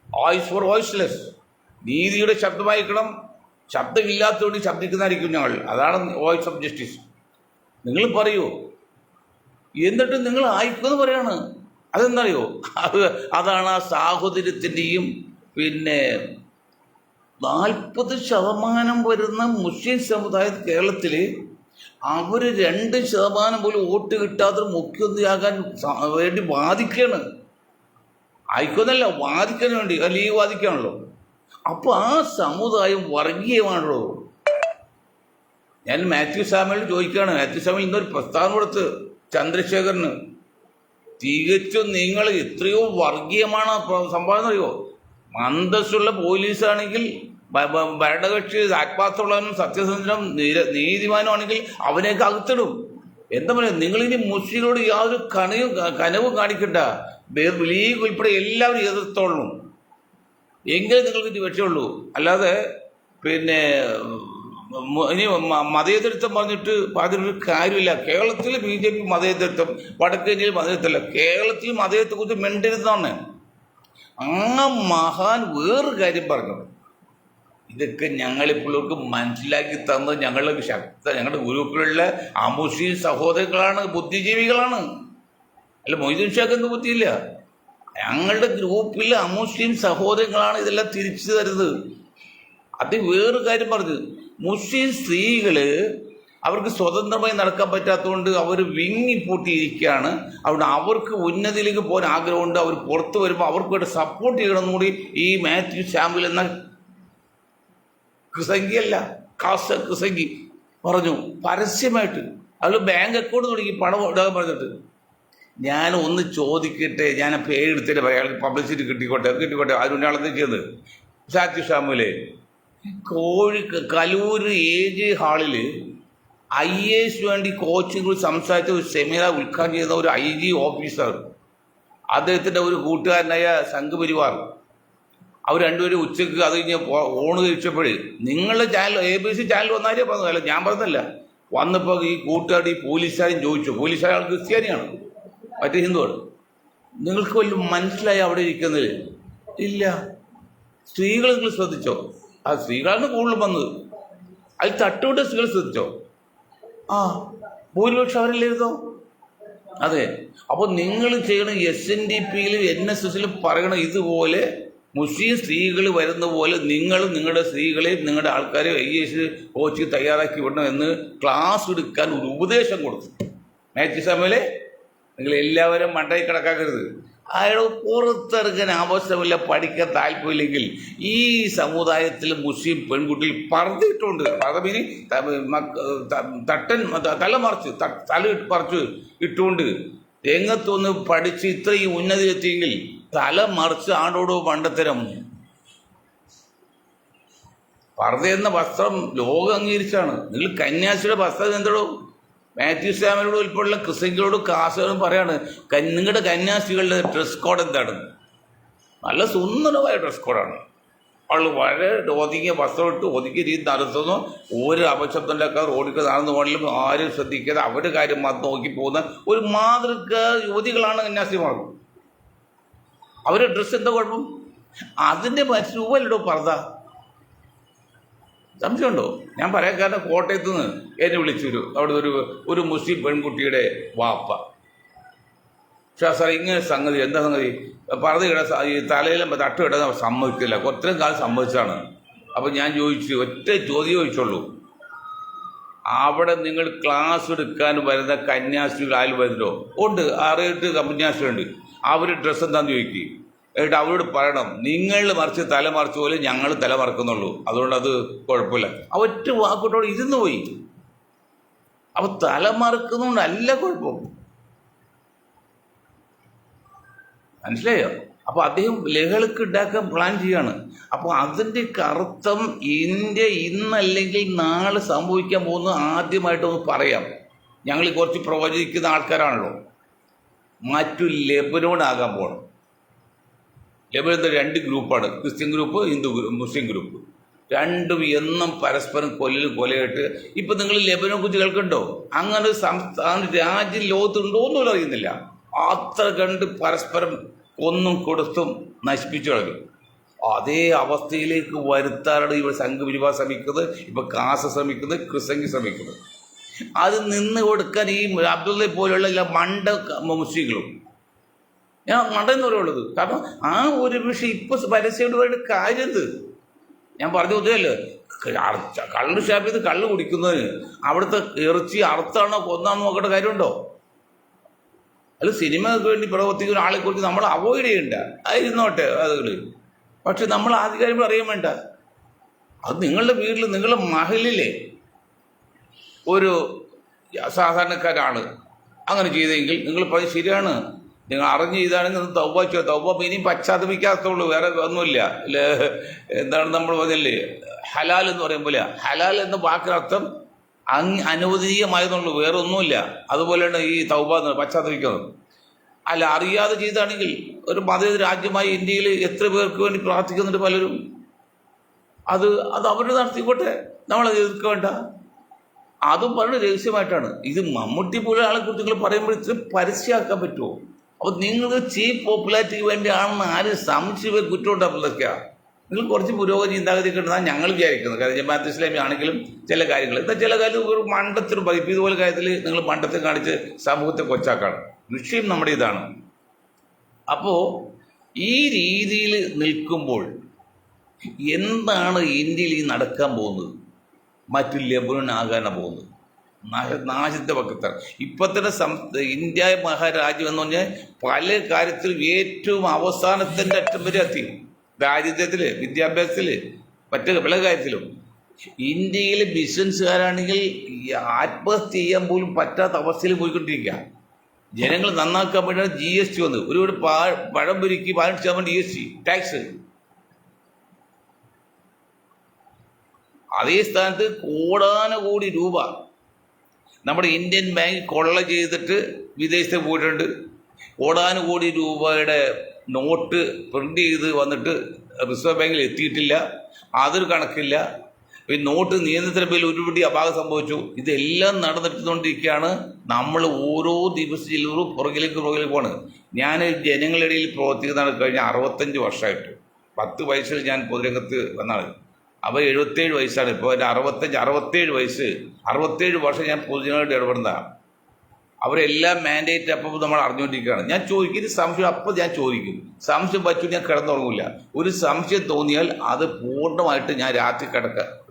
voice four voiceless. നീതിയുടെ ശബ്ദമായിരിക്കണം. ശബ്ദമില്ലാത്തതുകൊണ്ട് ശബ്ദിക്കുന്നതായിരിക്കും ഞങ്ങൾ. അതാണ് വോയിസ് ഓഫ് ജസ്റ്റിസ്. നിങ്ങൾ പറയൂ, എന്നിട്ട് നിങ്ങൾ ആയിക്കെന്ന് പറയാണ്. അതെന്തറിയോ? അതാണ് ആ സാഹോദര്യത്തിൻ്റെയും. പിന്നെ 40% വരുന്ന മുസ്ലിം സമുദായം കേരളത്തിൽ, അവർ 2% പോലും വോട്ട് കിട്ടാതെ മുഖ്യമന്ത്രിയാകാൻ വേണ്ടി വാദിക്കുകയാണ്. ആയിക്കൊന്നല്ല, വാദിക്കാൻ വേണ്ടി, ലീഗ് വാദിക്കുകയാണല്ലോ. അപ്പോൾ ആ സമുദായം വർഗീയമാണല്ലോ. ഞാൻ മാത്യു സാമുവൽ ചോദിക്കുകയാണ്. മാത്യു സാമുവൽ ഇന്നൊരു പ്രസ്താവന കൊടുത്ത് ചന്ദ്രശേഖരന്, തികച്ചും നിങ്ങൾ എത്രയോ വർഗീയമാണ് സംഭവം അറിയോ? അന്തസ്സുള്ള പോലീസാണെങ്കിൽ, ഭരണകക്ഷി ആത്മാർത്ഥമുള്ളവനും സത്യസന്ധനും നീതിമാനും ആണെങ്കിൽ അവനെയൊക്കെ അകത്തിടും. എന്താ പറയുക, നിങ്ങളിനി മുസ്ലിങ്ങളോട് യാതൊരു കനവും കാണിക്കണ്ട. ലീഗ് ഉൾപ്പെടെ എല്ലാവരും എതിർത്തോളും. എങ്കിലും നിങ്ങൾക്ക് ഇത് രക്ഷയുള്ളൂ. അല്ലാതെ പിന്നെ ഇനി മതേതരത്വം പറഞ്ഞിട്ട് അതിനൊരു കാര്യമില്ല. കേരളത്തിൽ BJP മതേതരത്വം, വടക്കേന്ത്യയിൽ മതേതരത്വമല്ല, കേരളത്തിൽ മതേതരത്വത്തെക്കുറിച്ച് മിണ്ടരുതാണ്. ആ മഹാൻ വേറൊരു കാര്യം പറഞ്ഞു. ഇതൊക്കെ ഞങ്ങളിപ്പോഴേക്ക് മനസ്സിലാക്കി തന്നത് ഞങ്ങളുടെ ഞങ്ങളുടെ ഗ്രൂപ്പിലുള്ള അമുസ്ലിം സഹോദരങ്ങളാണ്, ബുദ്ധിജീവികളാണ്. അല്ല, മൊയ്തീൻ ഷാക്ക് ബുദ്ധിയില്ല. ഞങ്ങളുടെ ഗ്രൂപ്പിൽ അമുസ്ലിം സഹോദരങ്ങളാണ് ഇതെല്ലാം തിരിച്ചു തരുന്നത്. അത് വേറൊരു കാര്യം പറഞ്ഞു. മുസ്ലിം സ്ത്രീകള് അവർക്ക് സ്വതന്ത്രമായി നടക്കാൻ പറ്റാത്തതുകൊണ്ട് അവർ വിങ്ങിപ്പൂട്ടിയിരിക്കുകയാണ്. അതുകൊണ്ട് അവർക്ക് ഉന്നതിയിലേക്ക് പോകാൻ ആഗ്രഹമുണ്ട്. അവർ പുറത്ത് വരുമ്പോൾ അവർക്ക് വേണ്ടി സപ്പോർട്ട് ചെയ്യണമെന്നും കൂടി ഈ മാത്യു സാമുവൽ എന്ന ക്രിസംഗിയല്ല, ക്രിസംഗി പറഞ്ഞു പരസ്യമായിട്ട്. അവൾ ബാങ്ക് അക്കൗണ്ട് തുടങ്ങി പണം ഇടാൻ പറഞ്ഞിട്ട്. ഞാൻ ഒന്ന് ചോദിക്കട്ടെ, ഞാൻ പേരെടുത്തിട്ട് അയാൾക്ക് പബ്ലിസിറ്റി കിട്ടിക്കോട്ടെ. അതിനുവേണ്ടി ആളെന്താ ചെയ്തത്? മാത്യു സാമുവല് കലൂർ AJ ഹാളിൽ IAS വേണ്ടി കോച്ചിങ് സംസാരിച്ച ഒരു സെമിനാർ ഉദ്ഘാടനം ചെയ്യുന്ന ഒരു IG ഓഫീസർ, അദ്ദേഹത്തിൻ്റെ ഒരു കൂട്ടുകാരനായ സംഘപരിവാർ, അവർ രണ്ടുപേരും ഉച്ചയ്ക്ക് അത് കഴിഞ്ഞ് ഊണ് കഴിച്ചപ്പോഴേ നിങ്ങളുടെ ചാനൽ ABC ചാനൽ വന്നാലേ പറഞ്ഞതല്ല, ഞാൻ പറഞ്ഞതല്ല. വന്നപ്പോൾ ഈ കൂട്ടുകാരുടെ ഈ പോലീസുകാരും ചോദിച്ചു. പോലീസുകാർ ക്രിസ്ത്യാനിയാണ്, മറ്റേ ഹിന്ദുവാണ്. നിങ്ങൾക്ക് വല്ലതും മനസ്സിലായി അവിടെ ഇരിക്കുന്നത്? ഇല്ല. സ്ത്രീകൾ നിങ്ങൾ ശ്രദ്ധിച്ചോ? ആ സ്ത്രീകളാണ് കൂടുതലും വന്നത്. അതിൽ തട്ടുകൊണ്ട് സ്ത്രീകൾ ശ്രദ്ധിച്ചോ? ഭൂരിപക്ഷം അവരല്ലായിരുന്നോ? അതെ. അപ്പോൾ നിങ്ങൾ ചെയ്യണം SNDPയിൽ NSSലും പറയണം, ഇതുപോലെ മുസ്ലിം സ്ത്രീകൾ വരുന്ന പോലെ നിങ്ങളും നിങ്ങളുടെ സ്ത്രീകളെയും നിങ്ങളുടെ ആൾക്കാരെ IAS കോച്ചിങ് തയ്യാറാക്കി വിടണം എന്ന് ക്ലാസ് എടുക്കാൻ ഒരു ഉപദേശം കൊടുത്തു. മാത്യു സാമുവലെ, നിങ്ങൾ എല്ലാവരും മണ്ടയിൽ കിടക്കാക്കരുത്. അയാൾ പുറത്തിറങ്ങാൻ ആവശ്യമില്ല, പഠിക്കാൻ താല്പര്യമില്ലെങ്കിൽ ഈ സമുദായത്തിൽ മുസ്ലിം പെൺകുട്ടികൾ പറഞ്ഞിട്ടുണ്ട്. പദവിന് തല മറിച്ച് ഇട്ടുകൊണ്ട് രംഗത്തൊന്ന് പഠിച്ച് ഇത്രയും ഉന്നതിയിലെത്തിയെങ്കിൽ തല മറിച്ച് ആടോടോ പണ്ടത്തരം. പർദ്ദ എന്ന വസ്ത്രം ലോകം അംഗീകരിച്ചാണ്. നിങ്ങൾ കന്യാസിയുടെ വസ്ത്രം എന്തോ? മാത്യു സാമുവലോട് ഉൾപ്പെടെയുള്ള ക്രിസ്ത്യൻകളോടും കാസോടും പറയാണ്, നിങ്ങളുടെ കന്യാസികളുടെ ഡ്രസ് കോഡ് എന്താണ്? നല്ല സുന്ദരമായ ഡ്രസ് കോഡാണ്. അവൾ വളരെ ഒതുങ്ങിയ വസ്ത്രം ഇട്ട് ഒതുങ്ങിയ രീതി നടത്തുന്നു. ഒരു അപശബ്ദം ഉണ്ടാക്കാതെ റോഡിൽ നടന്നു പോകലും ആരും ശ്രദ്ധിക്കാതെ അവരുടെ കാര്യം മാത്രം നോക്കി പോകുന്ന ഒരു മാതൃക യുവതികളാണ് കന്യാസിമാർ. അവരുടെ ഡ്രസ്സ് എന്താ കുഴപ്പം? അതിൻ്റെ രൂപയിലോ പർദ്ദ. സംശയമുണ്ടോ? ഞാൻ പറയാൻ കാരണം, കോട്ടയത്ത് നിന്ന് എന്നെ വിളിച്ചു അവിടെ ഒരു മുസ്ലിം പെൺകുട്ടിയുടെ വാപ്പ. പക്ഷേ സാർ ഇങ്ങനെ സംഗതി, എന്താ സംഗതി? പർദ്ദ ഈ തലയിലും തട്ടുകിടാൻ സമ്മതിക്കില്ല. ഒത്തിരി കാലം സമ്മതിച്ചാണ്. അപ്പം ഞാൻ ചോദിച്ചു, ഒറ്റ ചോദ്യം ചോദിച്ചുള്ളൂ, അവിടെ നിങ്ങൾ ക്ലാസ് എടുക്കാൻ വരുന്ന കന്യാസ്ത്രീകൾ ആരും വരുന്നോ? ഉണ്ട്, 6-8 കന്യാസ്ത്രീയുണ്ട്. അവർ ഡ്രസ്സ് എന്താണെന്ന് ചോദിക്കും. എന്നിട്ട് അവരോട് പറയണം, നിങ്ങൾ മറിച്ച് തല മറിച്ച പോലെ ഞങ്ങൾ തല മറക്കുന്നുള്ളൂ, അതുകൊണ്ട് അത് കുഴപ്പമില്ല. ഒറ്റ വാക്കോട്ടോട് ഇരുന്ന് പോയി. അപ്പോൾ തല മറക്കുന്നതുകൊണ്ടല്ല കുഴപ്പം, മനസ്സിലായോ? അപ്പോൾ അദ്ദേഹം ലഹളക്ക് ഉണ്ടാക്കാൻ പ്ലാൻ ചെയ്യാണ്. അപ്പോൾ അതിൻ്റെ അർത്ഥം ഇന്ത്യ ഇന്നല്ലെങ്കിൽ നാളെ സംഭവിക്കാൻ പോകുന്നത് ആദ്യമായിട്ടൊന്ന് പറയാം. ഞങ്ങൾ കുറച്ച് പ്രവചിക്കുന്ന ആൾക്കാരാണല്ലോ. മറ്റു ലെബനോണാകാൻ പോകണം. ലെബനോൺ 2 ഗ്രൂപ്പാണ്, ക്രിസ്ത്യൻ ഗ്രൂപ്പ്, മുസ്ലിം ഗ്രൂപ്പ്. രണ്ടും എന്നും പരസ്പരം കൊലയിട്ട്. ഇപ്പം നിങ്ങൾ ലെബനനെ കുറിച്ച് കേൾക്കുന്നുണ്ടോ? അങ്ങനെ ഒരു സംസ്ഥാന രാജ്യം ലോകത്തുണ്ടോ എന്നും അറിയുന്നില്ല. അത്ര കണ്ട് പരസ്പരം കൊന്നും കൊടുത്തും നശിപ്പിച്ചു കളഞ്ഞു. അതേ അവസ്ഥയിലേക്ക് വരുത്താനാണ് ഇവിടെ സംഘപരിവാർ ശ്രമിക്കുന്നത്, ഇപ്പം കാസ ശ്രമിക്കുന്നത്, ക്രിസംഗി ശ്രമിക്കുന്നത്. അത് നിന്ന് കൊടുക്കാൻ ഈ അബ്ദുള്ള പോലെയുള്ള എല്ലാ മണ്ട മുസ്ലിങ്ങളും, ഞാൻ മണ്ടെന്ന് പറയുള്ളത്. കാരണം ആ ഒരു വിഷയം ഇപ്പം പരസ്യമായിട്ട് കാര്യം എന്ത്? ഞാൻ പറഞ്ഞു ഉദ്ദേശമല്ലോ, കള്ള് ഷാപ്പ് ചെയ്ത് കള്ള് കുടിക്കുന്നതിന് അവിടുത്തെ ഇറച്ചി അറുത്താണോ കൊന്നാണോ നോക്കേണ്ട കാര്യമുണ്ടോ? അല്ല, സിനിമയ്ക്ക് വേണ്ടി പ്രവർത്തിക്കുന്ന ആളെ കുറിച്ച് നമ്മൾ അവോയ്ഡ് ചെയ്യണ്ട, ആയിരുന്നോട്ടെ അതുകൾ. പക്ഷെ നമ്മൾ ആധികാരികൾ അറിയാൻ വേണ്ട. അത് നിങ്ങളുടെ വീട്ടിൽ നിങ്ങളുടെ മഹലിലെ ഒരു സാധാരണക്കാരാണ് അങ്ങനെ ചെയ്തെങ്കിൽ നിങ്ങൾ പറഞ്ഞ് ശരിയാണ്, നിങ്ങൾ അറിഞ്ഞ് ചെയ്താണെങ്കിൽ തൗബ ഇനിയും പശ്ചാത്തപിക്കാത്തുള്ളൂ, വേറെ ഒന്നുമില്ല. എന്താണ് നമ്മൾ പറഞ്ഞല്ലേ, ഹലാൽ എന്ന് പറയുമ്പോൾ ഹലാൽ എന്ന വാക്കിനർത്ഥം അനുവദനീയമായതുള്ളൂ, വേറെ ഒന്നുമില്ല. അതുപോലെയാണ് ഈ തൗബ എന്ന് പശ്ചാത്തപിക്കുന്നത്. അല്ല, അറിയാതെ ചെയ്താണെങ്കിൽ ഒരു മതേതര രാജ്യമായി ഇന്ത്യയിൽ എത്ര പേർക്ക് വേണ്ടി പ്രാർത്ഥിക്കുന്നുണ്ട് പലരും. അത് അവർ നടത്തിക്കോട്ടെ, നമ്മളത് എതിർക്കേണ്ട. അതും വളരെ രഹസ്യമായിട്ടാണ്. ഇത് മമ്മൂട്ടി പോലെ ആളെ കുറിച്ച് നിങ്ങൾ പറയുമ്പോൾ ഇത്ര പരസ്യമാക്കാൻ പറ്റുമോ? അപ്പോൾ നിങ്ങൾ ചീപ്പ് പോപ്പുലാരിറ്റിക്ക് വേണ്ടിയാണെന്ന് ആരും സംശയം കുറ്റം ഉണ്ടാക്കുന്നതൊക്കെയാ. നിങ്ങൾ കുറച്ച് പുരോഗതി ചിന്താഗതിയൊക്കെ ഉണ്ടെന്നാണ് ഞങ്ങൾ വിചാരിക്കുന്നത്. കാരണം ജമാഅത്ത് ഇസ്ലാമി ആണെങ്കിലും ചില കാര്യങ്ങൾ എന്താ ചില കാര്യം ഒരു മണ്ടത്തിന് പറയും. ഇതുപോലെ കാര്യത്തിൽ നിങ്ങൾ മണ്ടത്തെ കാണിച്ച് സമൂഹത്തെ കൊച്ചാക്കാണ്. വിഷയം നമ്മുടെ ഇതാണ്. അപ്പോൾ ഈ രീതിയിൽ നിൽക്കുമ്പോൾ എന്താണ് ഇന്ത്യയിൽ ഈ നടക്കാൻ പോകുന്നത്? മറ്റു ലെബനനാകാനാണ് പോകുന്നത്. നാശത്തെ പക്കത്താണ് ഇപ്പം തന്നെ ഇന്ത്യ മഹാരാജ്യം എന്ന് പറഞ്ഞാൽ പല കാര്യത്തിലും ഏറ്റവും അവസാനത്തിൻ്റെ അറ്റം വരെ എത്തി. ദാരിദ്ര്യത്തിൽ, വിദ്യാഭ്യാസത്തിൽ, മറ്റു പല കാര്യത്തിലും. ഇന്ത്യയിലെ ബിസിനസ്സുകാരാണെങ്കിൽ ആത്മഹത്യ ചെയ്യാൻ പോലും പറ്റാത്ത അവസ്ഥയിൽ പോയിക്കൊണ്ടിരിക്കുക. ജനങ്ങൾ നന്നാക്കാൻ വേണ്ടിയാണ് GST വന്നത്. ഒരു പഴംപൊരിക്ക് 18% GST ടാക്സ്. അതേ സ്ഥാനത്ത് കോടാനുകോടി രൂപ നമ്മുടെ ഇന്ത്യൻ ബാങ്ക് കൊള്ള ചെയ്തിട്ട് വിദേശത്ത് പോയിട്ടുണ്ട്. കോടാനുകോടി രൂപയുടെ നോട്ട് പ്രിന്റ് ചെയ്ത് വന്നിട്ട് റിസർവ് ബാങ്കിൽ എത്തിയിട്ടില്ല. അതൊരു കണക്കില്ല. ഈ നോട്ട് നിയന്ത്രണ ബിൽ ഒരുപടി അപാകം സംഭവിച്ചു. ഇതെല്ലാം നടന്നിട്ടുകൊണ്ടിരിക്കുകയാണ്. നമ്മൾ ഓരോ ദിവസവും പുറകിലേക്ക് പോണ്. ഞാൻ ജനങ്ങളുടെ ഇടയിൽ പ്രവർത്തിക്കുന്നതാണ് കഴിഞ്ഞ 65 വർഷമായിട്ട്. 10 വയസ്സിൽ ഞാൻ പൊതുരംഗത്ത് വന്നാണ്. അപ്പോൾ 77 വയസ്സാണ് ഇപ്പോൾ. എൻ്റെ 67 വയസ്സ്. 67 വർഷം ഞാൻ പൊതുജനങ്ങളായിട്ട് ഇടപെടുന്നതാണ്. അവരെല്ലാം മാൻഡേറ്റ് അപ്പം നമ്മൾ അറിഞ്ഞുകൊണ്ടിരിക്കുകയാണ്. ഞാൻ ചോദിക്കും, ഇത് സംശയം അപ്പം ഞാൻ ചോദിക്കും. സംശയം പറ്റും, ഞാൻ കിടന്നുറങ്ങില്ല. ഒരു സംശയം തോന്നിയാൽ അത് പൂർണ്ണമായിട്ട് ഞാൻ രാത്രി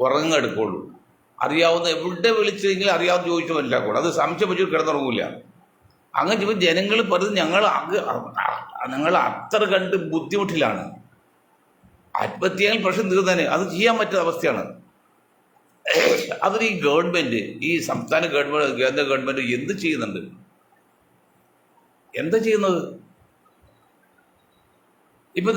ഉറങ്ങെടുക്കുള്ളൂ. അറിയാവുന്ന എവിടെ വിളിച്ചെങ്കിലും അറിയാവുന്ന ചോദിച്ചു മനസ്സിലാക്കുള്ളൂ. അത് സംശയം പറ്റി കിടന്നുറങ്ങില്ല. അങ്ങനെ ഇപ്പോൾ ജനങ്ങൾ പറയുന്നത് ഞങ്ങൾ അത്ര കണ്ട് ബുദ്ധിമുട്ടിലാണ്. ആത്മഹത്യയാൽ പ്രശ്നം തീർന്നേനെ, അത് ചെയ്യാൻ പറ്റുന്ന അവസ്ഥയാണ്. അതിന് ഈ ഗവൺമെൻറ്, ഈ സംസ്ഥാന ഗവൺമെൻറ്, കേന്ദ്ര ഗവൺമെൻറ് എന്ത് ചെയ്യുന്നുണ്ട്? എന്താ ചെയ്യുന്നത്? ഇപ്പം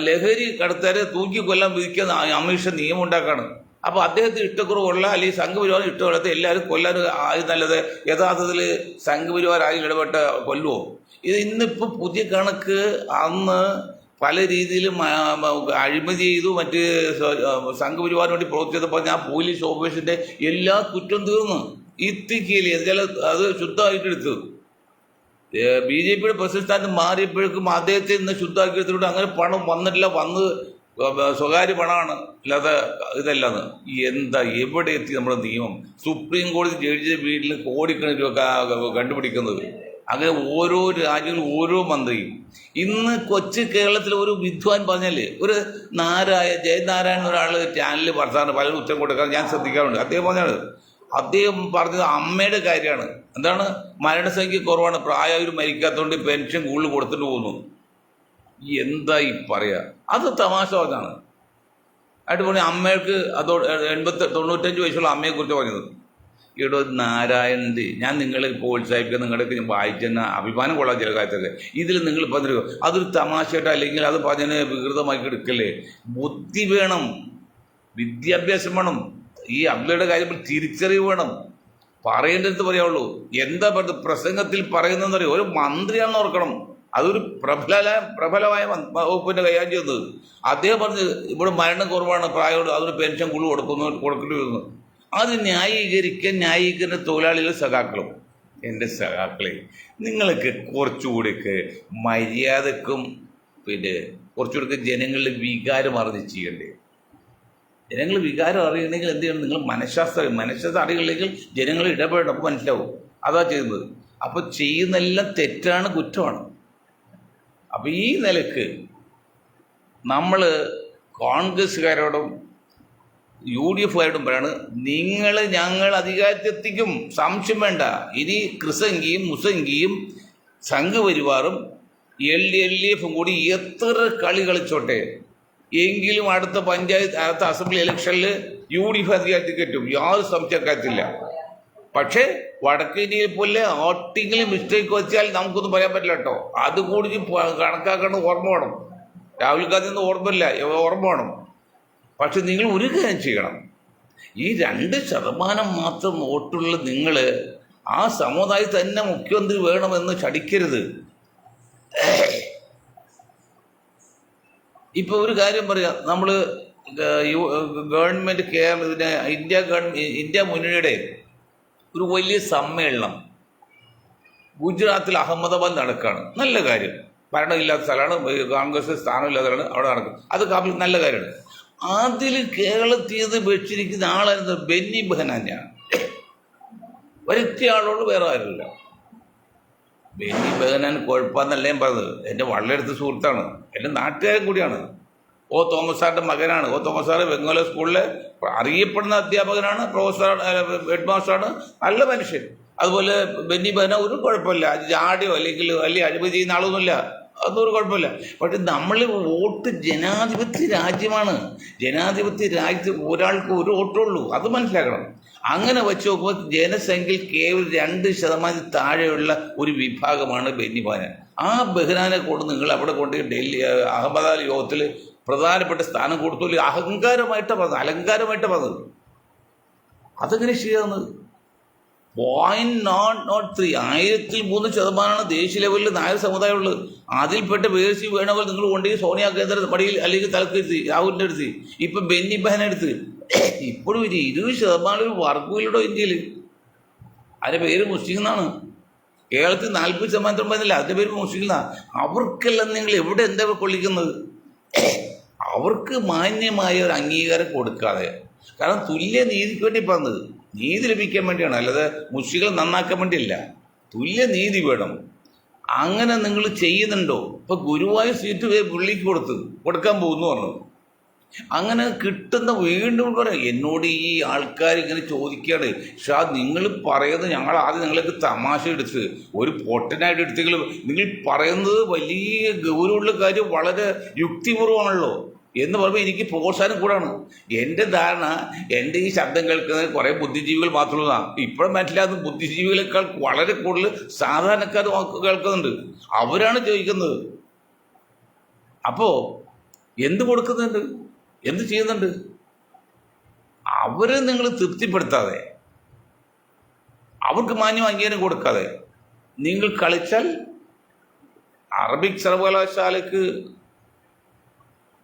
ലഹരി കടത്തുകാരെ തൂക്കി കൊല്ലാൻ വിധിക്കുന്ന അമിത്ഷാ നിയമം ഉണ്ടാക്കാണ്. അപ്പോൾ അദ്ദേഹത്തിന് ഇഷ്ടക്കുറവുള്ള അല്ലെങ്കിൽ സംഘപരിവാർ ഇഷ്ടമുള്ളത് എല്ലാവരും കൊല്ലാൻ ആദ്യം നല്ലത്. യഥാർത്ഥത്തിൽ സംഘപരിവാർ ആരും ഇടപെട്ട കൊല്ലുമോ? ഇത് ഇന്നിപ്പോൾ പുതിയ കണക്ക് അന്ന് പല രീതിയിലും അഴിമതി ചെയ്തു. മറ്റ് സംഘപരിവാറിന് വേണ്ടി പ്രവർത്തിച്ചപ്പോൾ ഞാൻ പോലീസ് ഓഫീസിൻ്റെ എല്ലാ കുറ്റം തീർന്നു. ഇത്തിക്കില്ലേ അത് ശുദ്ധമായിട്ടെടുത്തു. BJPയുടെ പ്രസിഡന്റ് സ്ഥാനത്ത് മാറിയപ്പോഴേക്കും അദ്ദേഹത്തെ ഇന്ന് ശുദ്ധമാക്കി എടുത്തിട്ട് അങ്ങനെ പണം വന്നിട്ടില്ല. വന്ന് സ്വകാര്യ പണമാണ്, അല്ലാതെ ഇതല്ലാന്ന്. എന്താ എവിടെ എത്തി നമ്മുടെ നിയമം? സുപ്രീം കോടതി ജഡ്ജിയുടെ വീട്ടിൽ കോടിക്കണക്കിന് കണ്ടുപിടിക്കുന്നത്. അങ്ങനെ ഓരോ രാജ്യങ്ങളും ഓരോ മന്ത്രിയും. ഇന്ന് കൊച്ചു കേരളത്തിൽ ഒരു വിദ്വാൻ പറഞ്ഞല്ലേ, ഒരു ജയനാരായണൻ ഒരാൾ ചാനലിൽ പറഞ്ഞാണ്, പലരും ഉത്തരം കൊടുക്കാൻ ഞാൻ ശ്രദ്ധിക്കാറുണ്ട്. അദ്ദേഹം പറഞ്ഞത് അമ്മയുടെ കാര്യമാണ്. എന്താണ്, മരണസംഖ്യ കുറവാണ്, പ്രായമായവർ മരിക്കാത്തതുകൊണ്ട് പെൻഷൻ കൂടുതൽ കൊടുത്തിട്ട് പോകുന്നു. എന്താ ഈ പറയുക? അത് തമാശ പറഞ്ഞാണ്. ആയിട്ട് പറഞ്ഞ അമ്മയ്ക്ക് 95 വയസ്സുള്ള അമ്മയെക്കുറിച്ച് പറഞ്ഞത്. ഇവിടെ നാരായണൻ്റെ ഞാൻ നിങ്ങളെ പ്രോത്സാഹിപ്പിക്കുക, നിങ്ങളുടെയൊക്കെ ഞാൻ വായിച്ചെന്ന അഭിമാനം കൊള്ളാൻ ചില കാര്യത്തില്. ഇതിൽ നിങ്ങൾ പറഞ്ഞിരിക്കുക അതൊരു തമാശയായിട്ട് അല്ലെങ്കിൽ അത് പറഞ്ഞതിനെ വികൃതമാക്കി എടുക്കല്ലേ. ബുദ്ധി വേണം, വിദ്യാഭ്യാസം വേണം. ഈ അബ്ദുള്ളയുടെ കാര്യം തിരിച്ചറിവ് വേണം. പറയേണ്ടടുത്ത് പറയാവുള്ളൂ. എന്താ പറയുക, പ്രസംഗത്തിൽ പറയുന്നതെന്ന് പറയുക, ഒരു മന്ത്രിയാണെന്ന് ഓർക്കണം. അതൊരു പ്രബലമായ വകുപ്പിൻ്റെ കൈകാര്യം ചെയ്യുന്നത്. അദ്ദേഹം പറഞ്ഞ് ഇവിടെ മരണം കുറവാണ്, പ്രായമുണ്ട്, അതൊരു പെൻഷൻ കൊടുക്കേണ്ടി വരുന്നു. അത് ന്യായീകരിക്കുന്ന തൊഴിലാളികൾ സഖാക്കളും. എൻ്റെ സഖാക്കളെ, നിങ്ങൾക്ക് കുറച്ചുകൂടിയൊക്കെ മര്യാദക്കും കുറച്ചുകൂടി ജനങ്ങളുടെ വികാരം അറിഞ്ഞ് ചെയ്യണ്ടേ? ജനങ്ങൾ വികാരം അറിയണമെങ്കിൽ എന്ത് ചെയ്യണം? നിങ്ങൾ മനഃശാസ്ത്രം അറിയില്ലെങ്കിൽ ജനങ്ങൾ ഇടപെടണം, അപ്പോൾ മനസ്സിലാവും. അതാ ചെയ്യുന്നത്. അപ്പോൾ ചെയ്യുന്നതെല്ലാം തെറ്റാണ്, കുറ്റമാണ്. അപ്പോൾ ഈ നിലക്ക് നമ്മൾ കോൺഗ്രസ്സുകാരോടും UDF-കാരോടും പറയാണ്, ഞങ്ങൾ അധികാരത്തെത്തിക്കും, സംശയം വേണ്ട. ഇനി ക്രിസംഗിയും മുസംഗിയും സംഘപരിവാറും LDF-ഉം കൂടി എത്ര കളി കളിച്ചോട്ടെ, എങ്കിലും അടുത്ത അസംബ്ലി ഇലക്ഷനിൽ UDF അധികാരത്തിൽ കയറ്റും, യാതൊരു സംശയക്കാത്തില്ല. പക്ഷേ വടക്കേ ഇന്ത്യയിൽ പോലെ ആർട്ടിങ്ങിൽ മിസ്റ്റേക്ക് വെച്ചാൽ നമുക്കൊന്നും പറയാൻ പറ്റില്ല കേട്ടോ. അതുകൂടി കണക്കാക്കണം, ഓർമ്മ വേണം. രാഹുൽ ഗാന്ധി ഒന്നും ഓർമ്മ വേണം. പക്ഷെ നിങ്ങൾ ഒരു കാര്യം ചെയ്യണം, ഈ 2% മാത്രം വോട്ടുള്ള നിങ്ങൾ ആ സമുദായത്തിൽ തന്നെ മുഖ്യമന്ത്രി വേണമെന്ന് ചടിക്കരുത്. ഇപ്പോൾ ഒരു കാര്യം പറയാം, നമ്മൾ ഗവൺമെൻറ് ഇന്ത്യ മുന്നണിയുടെ ഒരു വലിയ സമ്മേളനം ഗുജറാത്തിൽ അഹമ്മദാബാദ് നടക്കുകയാണ്. നല്ല കാര്യം. ഭരണമില്ലാത്ത സ്ഥലമാണ്, കോൺഗ്രസ് സ്ഥാനമില്ലാത്തതാണ്, അവിടെ നടക്കും. അത് നല്ല കാര്യമാണ്. അതിൽ കേരളത്തിൽ വെച്ചിരിക്കുന്ന ആളായിരുന്നു ബെന്നി ബെഹനാനാണ്. വരുത്തിയ ആളോട് വേറെ ആരുമില്ല. ബെന്നി ബെഹനാൻ കുഴപ്പമെന്നല്ല ഞാൻ പറഞ്ഞത്. എൻ്റെ വളരെ അടുത്ത സുഹൃത്താണ്, എൻ്റെ നാട്ടുകാരൻ കൂടിയാണ്. തോമസ് സാറിൻ്റെ മകനാണ്. തോമസ് സാറ് ബംഗാളി സ്കൂളിലെ അറിയപ്പെടുന്ന അധ്യാപകനാണ്, ഹെഡ് മാസ്റ്ററാണ്, നല്ല മനുഷ്യൻ. അതുപോലെ ബെന്നി ബെഹനാൻ ഒരു കുഴപ്പമില്ല, ജാടിയോ അല്ലെങ്കിൽ വലിയ അഴിമതി ചെയ്യുന്ന ആളൊന്നുമില്ല, അതൊന്നും ഒരു കുഴപ്പമില്ല. പക്ഷെ നമ്മൾ വോട്ട് ജനാധിപത്യ രാജ്യമാണ്. ജനാധിപത്യ രാജ്യത്ത് ഒരാൾക്ക് ഒരു വോട്ടുള്ളൂ, അത് മനസ്സിലാക്കണം. അങ്ങനെ വെച്ച് നോക്കുമ്പോൾ ജനസംഖ്യയിൽ കേവലം 2% താഴെയുള്ള ഒരു വിഭാഗമാണ് ബെന്നി ബെഹനാൻ. ആ ബെഹനാനെ കൊണ്ട് നിങ്ങൾ അവിടെ കൊണ്ട് അഹമ്മദാബാദ് യോഗത്തിൽ പ്രധാനപ്പെട്ട സ്ഥാനം കൊടുത്തു. അലങ്കാരമായിട്ട് പറഞ്ഞത്. അതെങ്ങനെ ശരിയാകുന്നത്? 0.003 103% ദേശീയ ലെവലിൽ നായർ സമുദായം ഉള്ളത്. അതിൽപ്പെട്ട വേഴ്സി വേണമെങ്കിൽ നിങ്ങൾ കൊണ്ടുപോയി സോണിയാ കേന്ദ്ര മടിയിൽ അല്ലെങ്കിൽ തലക്കെടുത്ത് രാഹുലിൻ്റെ അടുത്ത്, ഇപ്പം ബെന്നി ബെഹനെടുത്ത് ഇപ്പോഴും ഒരു 20% വർഗമില്ലടോ ഇന്ത്യയിൽ. അതിൻ്റെ പേര് മുസ്ലിം എന്നാണ്. കേരളത്തിൽ 40% അതിൻ്റെ പേര് മുസ്ലിം എന്നാണ്. അവർക്കെല്ലാം നിങ്ങൾ എവിടെ എന്താ കൊള്ളിക്കുന്നത്? അവർക്ക് മാന്യമായ ഒരു അംഗീകാരം കൊടുക്കാതെ, കാരണം തുല്യ നീതിക്ക് വേണ്ടി പറഞ്ഞത്, നീതി ലഭിക്കാൻ വേണ്ടിയാണ്, അല്ലാതെ മുസ്ലിങ്ങൾ നന്നാക്കാൻ വേണ്ടിയില്ല. തുല്യ നീതി വേണം. അങ്ങനെ നിങ്ങൾ ചെയ്യുന്നുണ്ടോ? ഇപ്പൊ ഗുരുവായൂർ സീറ്റ് പുള്ളിക്ക് കൊടുക്കാൻ പോകുന്നു പറഞ്ഞു. അങ്ങനെ കിട്ടുന്ന വീണ്ടും പറയാം, എന്നോട് ഈ ആൾക്കാർ ഇങ്ങനെ ചോദിക്കുകയാണ്, ഷാ നിങ്ങൾ പറയുന്നത് ഞങ്ങൾ ആദ്യം നിങ്ങൾക്ക് തമാശ എടുത്ത് ഒരു പൊട്ടനായിട്ട് എടുത്തെങ്കിലും നിങ്ങൾ പറയുന്നത് വലിയ ഗൗരവമുള്ള കാര്യം, വളരെ യുക്തിപൂർവമാണല്ലോ എന്ന് പറയുമ്പോൾ എനിക്ക് പ്രോത്സാഹനം കൂടാണ്. എൻ്റെ ധാരണ എൻ്റെ ഈ ശബ്ദം കേൾക്കുന്നത് കുറേ ബുദ്ധിജീവികൾ മാത്രമുള്ളതാണ്. ഇപ്പോഴും മനസ്സിലാകുന്ന ബുദ്ധിജീവികളെക്കാൾ വളരെ കൂടുതൽ സാധാരണക്കാർ കേൾക്കുന്നുണ്ട്. അവരാണ് ചോദിക്കുന്നത്. അപ്പോൾ എന്ത് കൊടുക്കുന്നുണ്ട്, എന്ത് ചെയ്യുന്നുണ്ട്? അവരെ നിങ്ങൾ തൃപ്തിപ്പെടുത്താതെ, അവർക്ക് മാന്യം അംഗീകാരം കൊടുക്കാതെ നിങ്ങൾ കളിച്ചാൽ അറബിക് സർവകലാശാലയ്ക്ക്,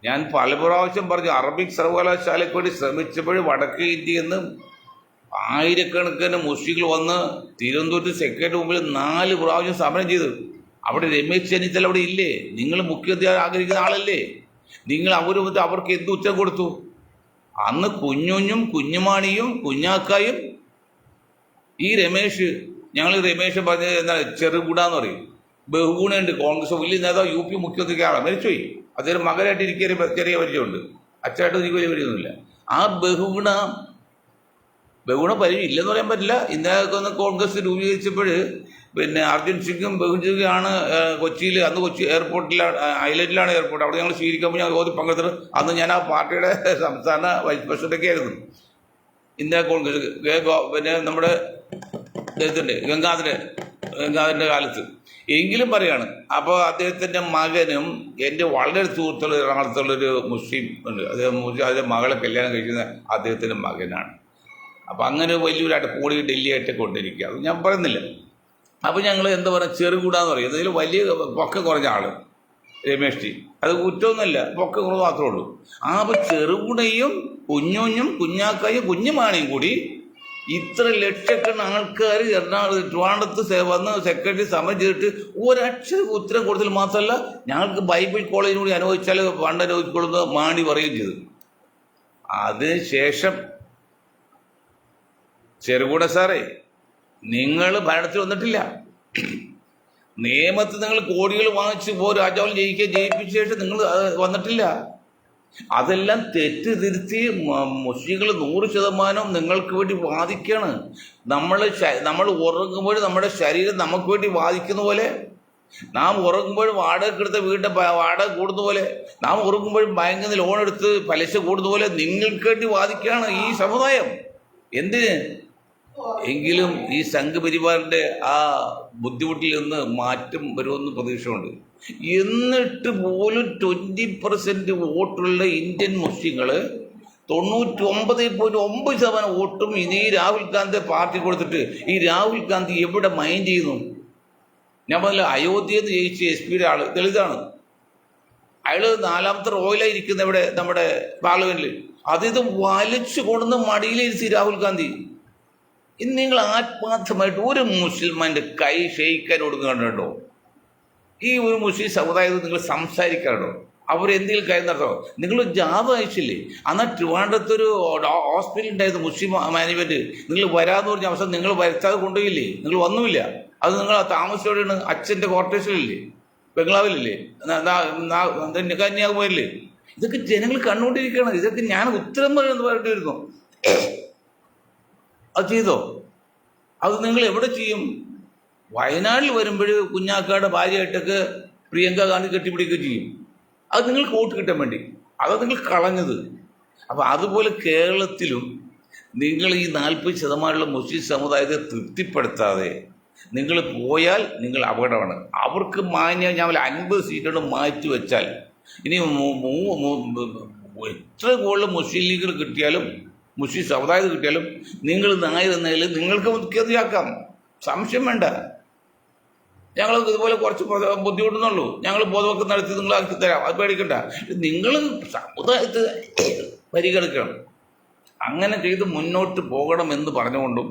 ഞാൻ പല പ്രാവശ്യം പറഞ്ഞു, അറബിക് സർവകലാശാലയ്ക്ക് വേണ്ടി ശ്രമിച്ചപ്പോഴും വടക്കേ ഇന്ത്യയിൽ നിന്ന് ആയിരക്കണക്കിന് മുസ്ലിങ്ങൾ വന്ന് തിരുവനന്തപുരത്ത് സെക്രട്ടറി മുമ്പിൽ 4 പ്രാവശ്യം സമരം ചെയ്തു. അവിടെ രമേശ് ചെന്നിത്തല അവിടെ ഇല്ലേ? നിങ്ങൾ മുഖ്യമന്ത്രി ആഗ്രഹിക്കുന്ന ആളല്ലേ? നിങ്ങൾ അവർക്ക് എന്ത് ഉത്തരം കൊടുത്തു? അന്ന് കുഞ്ഞുഞ്ഞും കുഞ്ഞുമാണിയും കുഞ്ഞാക്കായും ഈ രമേശ് പറഞ്ഞത് എന്താ, ചെറുകൂടാന്ന് പറയും. ബഹുഗുണയുണ്ട്, കോൺഗ്രസ് വലിയ നേതാവ്, UP മുഖ്യമന്ത്രിക്ക് ആളാണ്, മരിച്ചുപോയി. അദ്ദേഹം മകനായിട്ട് ഇരിക്കുന്ന ചെറിയ പരിചയമുണ്ട്, അച്ഛനായിട്ട് എനിക്ക് വലിയ പരിചയമൊന്നുമില്ല. ആ ബഹുഗുണ പരിചയം ഇല്ലെന്ന് പറയാൻ പറ്റില്ല. ഇന്നലെ കോൺഗ്രസ് രൂപീകരിച്ചപ്പോൾ അർജുൻ സിംഗും ബഹുൻ സിംഗുമാണ് കൊച്ചിയിൽ, അന്ന് കൊച്ചി എയർപോർട്ടിലാണ്, ഐലൻഡിലാണ് എയർപോർട്ട്, അവിടെ ഞങ്ങൾ സ്വീകരിക്കുമ്പോൾ ഞാൻ യോഗത്തിൽ പങ്കെടുത്തത്. അന്ന് ഞാൻ ആ പാർട്ടിയുടെ സംസ്ഥാന വൈസ് പ്രസിഡന്റൊക്കെ ആയിരുന്നു. ഇന്ത്യ കോൺഗ്രസ് നമ്മുടെ അദ്ദേഹത്തിൻ്റെ ഗംഗാധരൻ്റെ കാലത്ത്. എങ്കിലും പറയാണ്. അപ്പോൾ അദ്ദേഹത്തിൻ്റെ മകനും എൻ്റെ വളരെ സുഹൃത്തുള്ള എറണാകുളത്തുള്ളൊരു മുസ്ലിം ഉണ്ട്, അതിൻ്റെ മകളെ കല്യാണം കഴിക്കുന്ന അദ്ദേഹത്തിൻ്റെ മകനാണ്. അപ്പം അങ്ങനെ വലിയൊരു കൂടി ഡൽഹിയായിട്ട് കൊണ്ടിരിക്കുക. അത് ഞാൻ പറയുന്നില്ല. അപ്പം ഞങ്ങൾ എന്താ പറയുക ചെറുകൂടാന്ന് പറയും. ഇതിൽ വലിയ പൊക്കം കുറഞ്ഞ ആള് രമേഷ് ജി, അത് കുറ്റമൊന്നുമല്ല, പൊക്കം കുറവ് മാത്രമേ ഉള്ളൂ. അപ്പം ചെറുകുടയും കുഞ്ഞുഞ്ഞും കുഞ്ഞാക്കായും കുഞ്ഞുമാണിയും കൂടി ഇത്ര ലക്ഷക്കണക്കിന് ആൾക്കാർ എറണാകുളത്ത് ട്രിവാൻഡ്രത്ത് വന്ന് സെക്രട്ടറി സമരം ചെയ്തിട്ട് ഒരക്ഷരം ഉത്തരം കൊടുത്തതിൽ മാത്രമല്ല ഞങ്ങൾക്ക് ബൈബിൾ കോളേജിന് കൂടി അനുവദിച്ചാൽ ഫണ്ട് അനുവദിക്കൊള്ളുന്ന മാണി പറയുകയും ചെയ്തു. അതിനുശേഷം ചെറുകൂട സാറേ, നിങ്ങൾ ഭരണത്തിൽ വന്നിട്ടില്ല. നിയമത്തിൽ നിങ്ങൾ കോടികൾ വാങ്ങിച്ച് രാജാവിൽ ജയിപ്പിച്ച ശേഷം നിങ്ങൾ വന്നിട്ടില്ല. അതെല്ലാം തെറ്റിതിരുത്തി മുസ്ലിങ്ങൾ 100% നിങ്ങൾക്ക് വേണ്ടി വാദിക്കുകയാണ്. നമ്മൾ ഉറങ്ങുമ്പോൾ നമ്മുടെ ശരീരം നമുക്ക് വേണ്ടി വാദിക്കുന്ന പോലെ, നാം ഉറങ്ങുമ്പോഴും വാടക എടുത്ത വീടിൻ്റെ വാടക കൂടുന്ന പോലെ, നാം ഉറങ്ങുമ്പോഴും ബാങ്കിൽ നിന്ന് ലോൺ എടുത്ത് പലിശ കൂടുന്ന പോലെ നിങ്ങൾക്ക് വേണ്ടി വാദിക്കുകയാണ് ഈ സമുദായം. എന്തിന്? എങ്കിലും ഈ സംഘപരിവാറിൻ്റെ ആ ബുദ്ധിമുട്ടിൽ നിന്ന് മാറ്റം വരുമെന്ന് പ്രതീക്ഷയുണ്ട്. എന്നിട്ട് പോലും 20% വോട്ടുള്ള ഇന്ത്യൻ മുസ്ലിങ്ങൾ 99.9% വോട്ടും ഇനി രാഹുൽ ഗാന്ധി പാർട്ടി കൊടുത്തിട്ട് ഈ രാഹുൽ ഗാന്ധി എവിടെ മൈൻഡ് ചെയ്യുന്നു? ഞാൻ പറഞ്ഞില്ല, അയോധ്യയിൽ നിന്ന് ജയിച്ച SP ആള് ദളിതാണ്. അയാൾ 4ാമത്തെ റോയിലായിരിക്കുന്ന ഇവിടെ നമ്മുടെ പാർലമെന്റിൽ. ഇത് വലിച്ചു കൊണ്ടുവന്ന് മടിയിലിരുത്തി രാഹുൽ ഗാന്ധി. ഇന്ന് നിങ്ങൾ ആത്മാർത്ഥമായിട്ട് ഒരു മുസ്ലിമാൻ്റെ കൈ ക്ഷയിക്കാൻ കൊടുക്കുന്നുണ്ടോ? ഈ ഒരു മുസ്ലിം സമുദായത്തിൽ നിങ്ങൾ സംസാരിക്കാറുണ്ടോ? അവരെന്തെങ്കിലും കാര്യം നടത്തോ? നിങ്ങൾ ജാഥ അയച്ചില്ലേ? എന്നാൽ ട്രിവാൻഡ്രത്തൊരു ഹോസ്പിറ്റൽ ഉണ്ടായിരുന്നു മുസ്ലിം മാനേജ്മെൻറ്റ്. നിങ്ങൾ വരാമെന്ന് പറഞ്ഞ അവസരം നിങ്ങൾ വരുത്താതെ കൊണ്ടുപോയില്ലേ? നിങ്ങൾ വന്നുമില്ല. അത് നിങ്ങൾ താമസിച്ചോടെയാണ് അച്ഛൻ്റെ ക്വാർട്ടേഴ്സിലില്ലേ, ബംഗ്ലാവിലില്ലേ, കന്യാകുമാരിയില്ലേ? ഇതൊക്കെ ജനങ്ങൾ കണ്ടുകൊണ്ടിരിക്കുകയാണ്. ഇതൊക്കെ ഞാൻ ഉത്തരം പറയുന്നത് പറയേണ്ടി വരുന്നു. അത് ചെയ്തോ? അത് നിങ്ങൾ എവിടെ ചെയ്യും? വയനാട്ടിൽ വരുമ്പോൾ കുഞ്ഞാക്കാട് ഭാര്യയായിട്ടൊക്കെ പ്രിയങ്ക ഗാന്ധി കെട്ടിപ്പിടിക്കുകയും ചെയ്യും. അത് നിങ്ങൾക്ക് വോട്ട് കിട്ടാൻ വേണ്ടി. അതാണ് നിങ്ങൾ കളഞ്ഞത്. അപ്പം അതുപോലെ കേരളത്തിലും നിങ്ങൾ ഈ 40% മുസ്ലിം സമുദായത്തെ തൃപ്തിപ്പെടുത്താതെ നിങ്ങൾ പോയാൽ നിങ്ങൾ അപകടമാണ്. അവർക്ക് ഞാൻ 50 സീറ്റുകൾ മാറ്റി വെച്ചാൽ ഇനി എത്ര കൂടുതൽ മുസ്ലിം ലീഗിൽ കിട്ടിയാലും മുസ്ലിം സമുദായത്തിൽ കിട്ടിയാലും നിങ്ങൾ നായരെന്നതിൽ നിങ്ങൾക്ക് മുഖ്യമന്ത്രിയാക്കാം, സംശയം വേണ്ട. ഞങ്ങൾ ഇതുപോലെ കുറച്ച് ബുദ്ധിമുട്ടുന്നുള്ളൂ, ഞങ്ങൾ ബോധവൽക്കരണം നടത്തി നിങ്ങളാക്കി തരാം, അത് പേടിക്കണ്ട. നിങ്ങൾ സമുദായത്തെ പരിഗണിക്കണം. അങ്ങനെ ചെയ്ത് മുന്നോട്ട് പോകണമെന്ന് പറഞ്ഞുകൊണ്ടും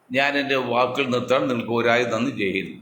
ഞാൻ എൻ്റെ വാക്കുകൾ നിർത്താൻ നിങ്ങൾക്ക് ഒരായി നന്ദി ചെയ്യുന്നു.